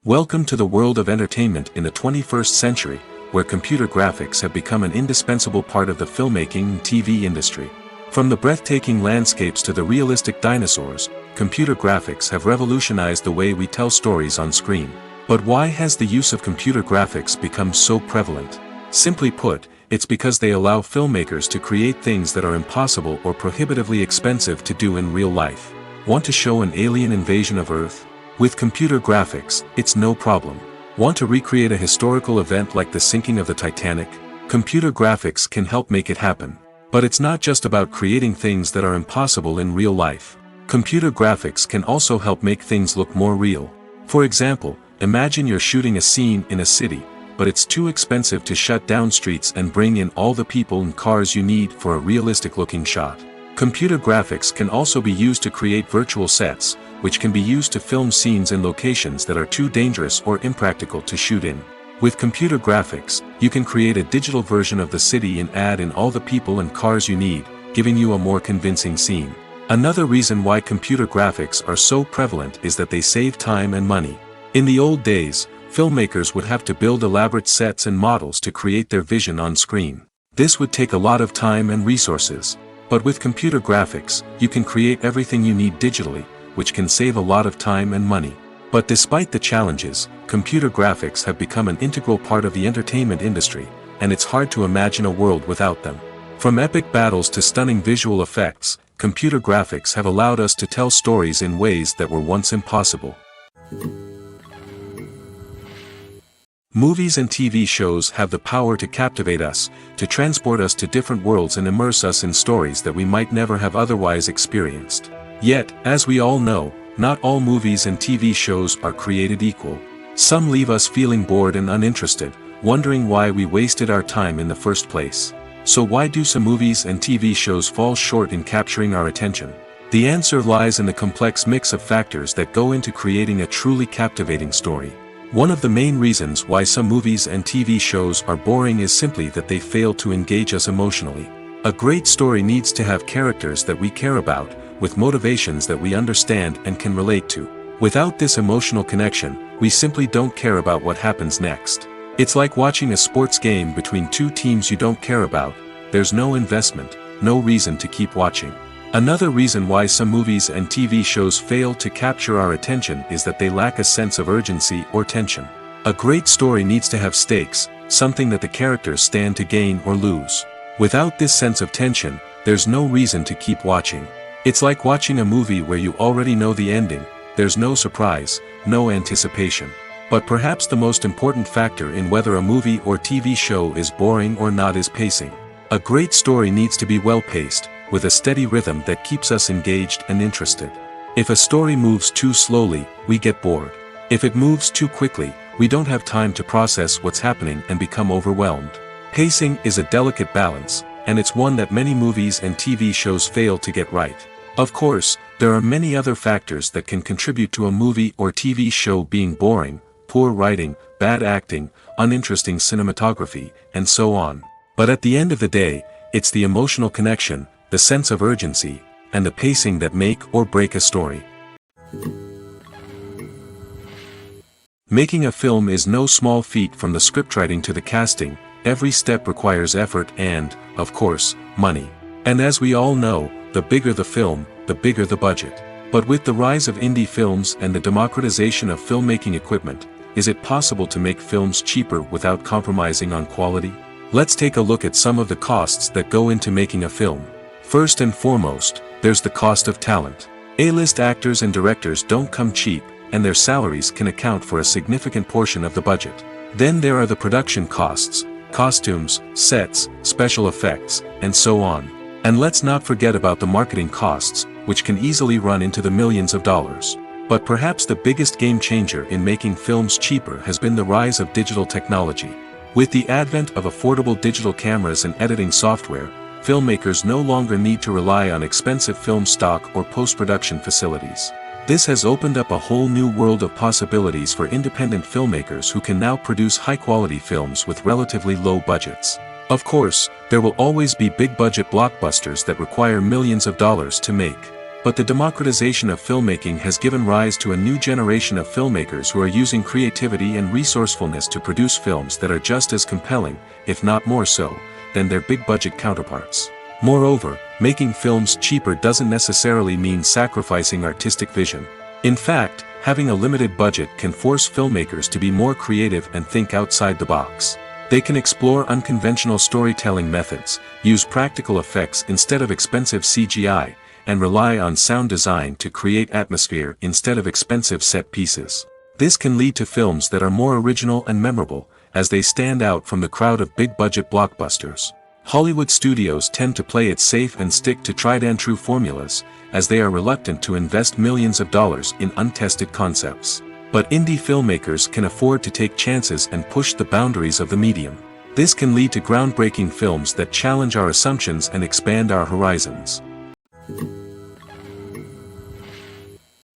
Welcome to the world of entertainment in the 21st century, where computer graphics have become an indispensable part of the filmmaking and TV industry. From the breathtaking landscapes to the realistic dinosaurs, computer graphics have revolutionized the way we tell stories on screen. But why has the use of computer graphics become so prevalent? Simply put, it's because they allow filmmakers to create things that are impossible or prohibitively expensive to do in real life. Want to show an alien invasion of Earth? With computer graphics, it's no problem. Want to recreate a historical event like the sinking of the Titanic? Computer graphics can help make it happen. But it's not just about creating things that are impossible in real life. Computer graphics can also help make things look more real. For example, imagine you're shooting a scene in a city, but it's too expensive to shut down streets and bring in all the people and cars you need for a realistic-looking shot. Computer graphics can also be used to create virtual sets, which can be used to film scenes in locations that are too dangerous or impractical to shoot in. With computer graphics, you can create a digital version of the city and add in all the people and cars you need, giving you a more convincing scene. Another reason why computer graphics are so prevalent is that they save time and money. In the old days, filmmakers would have to build elaborate sets and models to create their vision on screen. This would take a lot of time and resources. But with computer graphics, you can create everything you need digitally, which can save a lot of time and money. But despite the challenges, computer graphics have become an integral part of the entertainment industry, and it's hard to imagine a world without them. From epic battles to stunning visual effects, computer graphics have allowed us to tell stories in ways that were once impossible. Movies and TV shows have the power to captivate us, to transport us to different worlds and immerse us in stories that we might never have otherwise experienced. Yet, as we all know, not all movies and TV shows are created equal. Some leave us feeling bored and uninterested, wondering why we wasted our time in the first place. So why do some movies and TV shows fall short in capturing our attention? The answer lies in the complex mix of factors that go into creating a truly captivating story. One of the main reasons why some movies and TV shows are boring is simply that they fail to engage us emotionally. A great story needs to have characters that we care about, with motivations that we understand and can relate to. Without this emotional connection, we simply don't care about what happens next. It's like watching a sports game between two teams you don't care about. There's no investment, no reason to keep watching. Another reason why some movies and TV shows fail to capture our attention is that they lack a sense of urgency or tension. A great story needs to have stakes, something that the characters stand to gain or lose. Without this sense of tension, there's no reason to keep watching. It's like watching a movie where you already know the ending. There's no surprise, no anticipation. But perhaps the most important factor in whether a movie or TV show is boring or not is pacing. A great story needs to be well-paced, with a steady rhythm that keeps us engaged and interested. If a story moves too slowly, we get bored. If it moves too quickly, we don't have time to process what's happening and become overwhelmed. Pacing is a delicate balance, and it's one that many movies and TV shows fail to get right. Of course, there are many other factors that can contribute to a movie or TV show being boring: poor writing, bad acting, uninteresting cinematography, and so on. But at the end of the day, it's the emotional connection, the sense of urgency, and the pacing that make or break a story. Making a film is no small feat. From the scriptwriting to the casting, every step requires effort and, of course, money. And as we all know, the bigger the film, the bigger the budget. But with the rise of indie films and the democratization of filmmaking equipment, is it possible to make films cheaper without compromising on quality? Let's take a look at some of the costs that go into making a film. First and foremost, there's the cost of talent. A-list actors and directors don't come cheap, and their salaries can account for a significant portion of the budget. Then there are the production costs, costumes, sets, special effects, and so on. And let's not forget about the marketing costs, which can easily run into the millions of dollars. But perhaps the biggest game changer in making films cheaper has been the rise of digital technology. With the advent of affordable digital cameras and editing software, filmmakers no longer need to rely on expensive film stock or post-production facilities. This has opened up a whole new world of possibilities for independent filmmakers who can now produce high-quality films with relatively low budgets. Of course, there will always be big-budget blockbusters that require millions of dollars to make. But the democratization of filmmaking has given rise to a new generation of filmmakers who are using creativity and resourcefulness to produce films that are just as compelling, if not more so, than their big-budget counterparts. Moreover, making films cheaper doesn't necessarily mean sacrificing artistic vision. In fact, having a limited budget can force filmmakers to be more creative and think outside the box. They can explore unconventional storytelling methods, use practical effects instead of expensive CGI, and rely on sound design to create atmosphere instead of expensive set pieces. This can lead to films that are more original and memorable, as they stand out from the crowd of big-budget blockbusters. Hollywood studios tend to play it safe and stick to tried-and-true formulas, as they are reluctant to invest millions of dollars in untested concepts. But indie filmmakers can afford to take chances and push the boundaries of the medium. This can lead to groundbreaking films that challenge our assumptions and expand our horizons.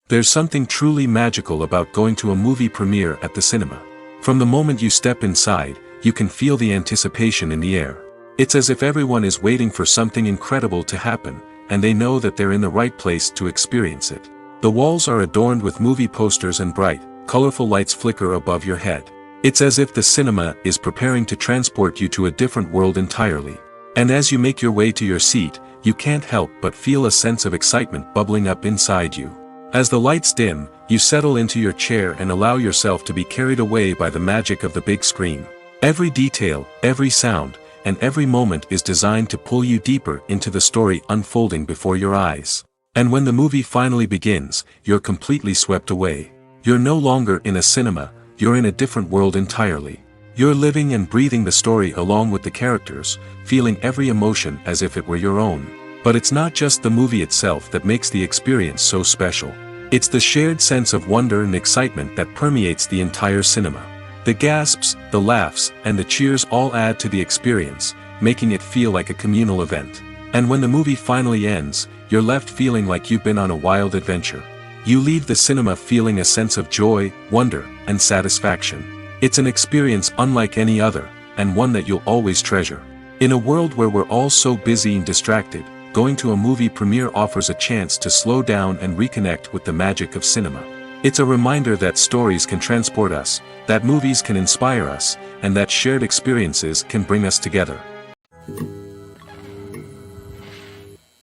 There's something truly magical about going to a movie premiere at the cinema. From the moment you step inside, you can feel the anticipation in the air. It's as if everyone is waiting for something incredible to happen, and they know that they're in the right place to experience it. The walls are adorned with movie posters and bright, colorful lights flicker above your head. It's as if the cinema is preparing to transport you to a different world entirely. And as you make your way to your seat, you can't help but feel a sense of excitement bubbling up inside you. As the lights dim, you settle into your chair and allow yourself to be carried away by the magic of the big screen. Every detail, every sound, and every moment is designed to pull you deeper into the story unfolding before your eyes. And when the movie finally begins, you're completely swept away. You're no longer in a cinema, you're in a different world entirely. You're living and breathing the story along with the characters, feeling every emotion as if it were your own. But it's not just the movie itself that makes the experience so special. It's the shared sense of wonder and excitement that permeates the entire cinema. The gasps, the laughs, and the cheers all add to the experience, making it feel like a communal event. And when the movie finally ends, you're left feeling like you've been on a wild adventure. You leave the cinema feeling a sense of joy, wonder, and satisfaction. It's an experience unlike any other, and one that you'll always treasure. In a world where we're all so busy and distracted, going to a movie premiere offers a chance to slow down and reconnect with the magic of cinema. It's a reminder that stories can transport us, that movies can inspire us, and that shared experiences can bring us together.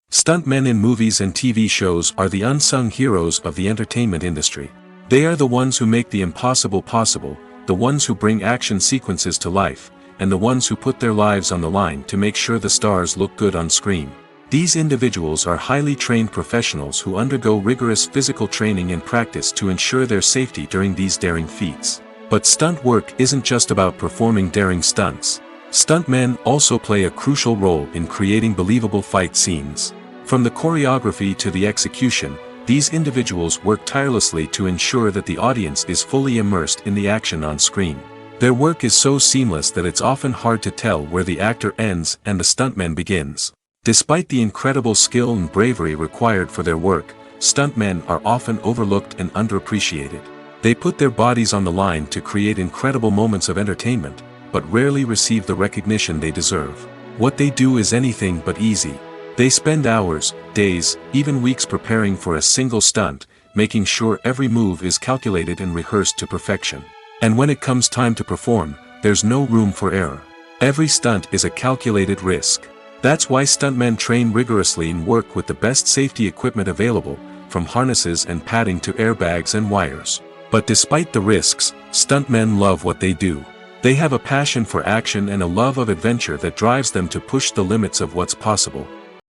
Stuntmen in movies and TV shows are the unsung heroes of the entertainment industry. They are the ones who make the impossible possible, the ones who bring action sequences to life, and the ones who put their lives on the line to make sure the stars look good on screen. These individuals are highly trained professionals who undergo rigorous physical training and practice to ensure their safety during these daring feats. But stunt work isn't just about performing daring stunts. Stuntmen also play a crucial role in creating believable fight scenes. From the choreography to the execution, these individuals work tirelessly to ensure that the audience is fully immersed in the action on screen. Their work is so seamless that it's often hard to tell where the actor ends and the stuntman begins. Despite the incredible skill and bravery required for their work, stuntmen are often overlooked and underappreciated. They put their bodies on the line to create incredible moments of entertainment, but rarely receive the recognition they deserve. What they do is anything but easy. They spend hours, days, even weeks preparing for a single stunt, making sure every move is calculated and rehearsed to perfection. And when it comes time to perform, there's no room for error. Every stunt is a calculated risk. That's why stuntmen train rigorously and work with the best safety equipment available, from harnesses and padding to airbags and wires. But despite the risks, stuntmen love what they do. They have a passion for action and a love of adventure that drives them to push the limits of what's possible.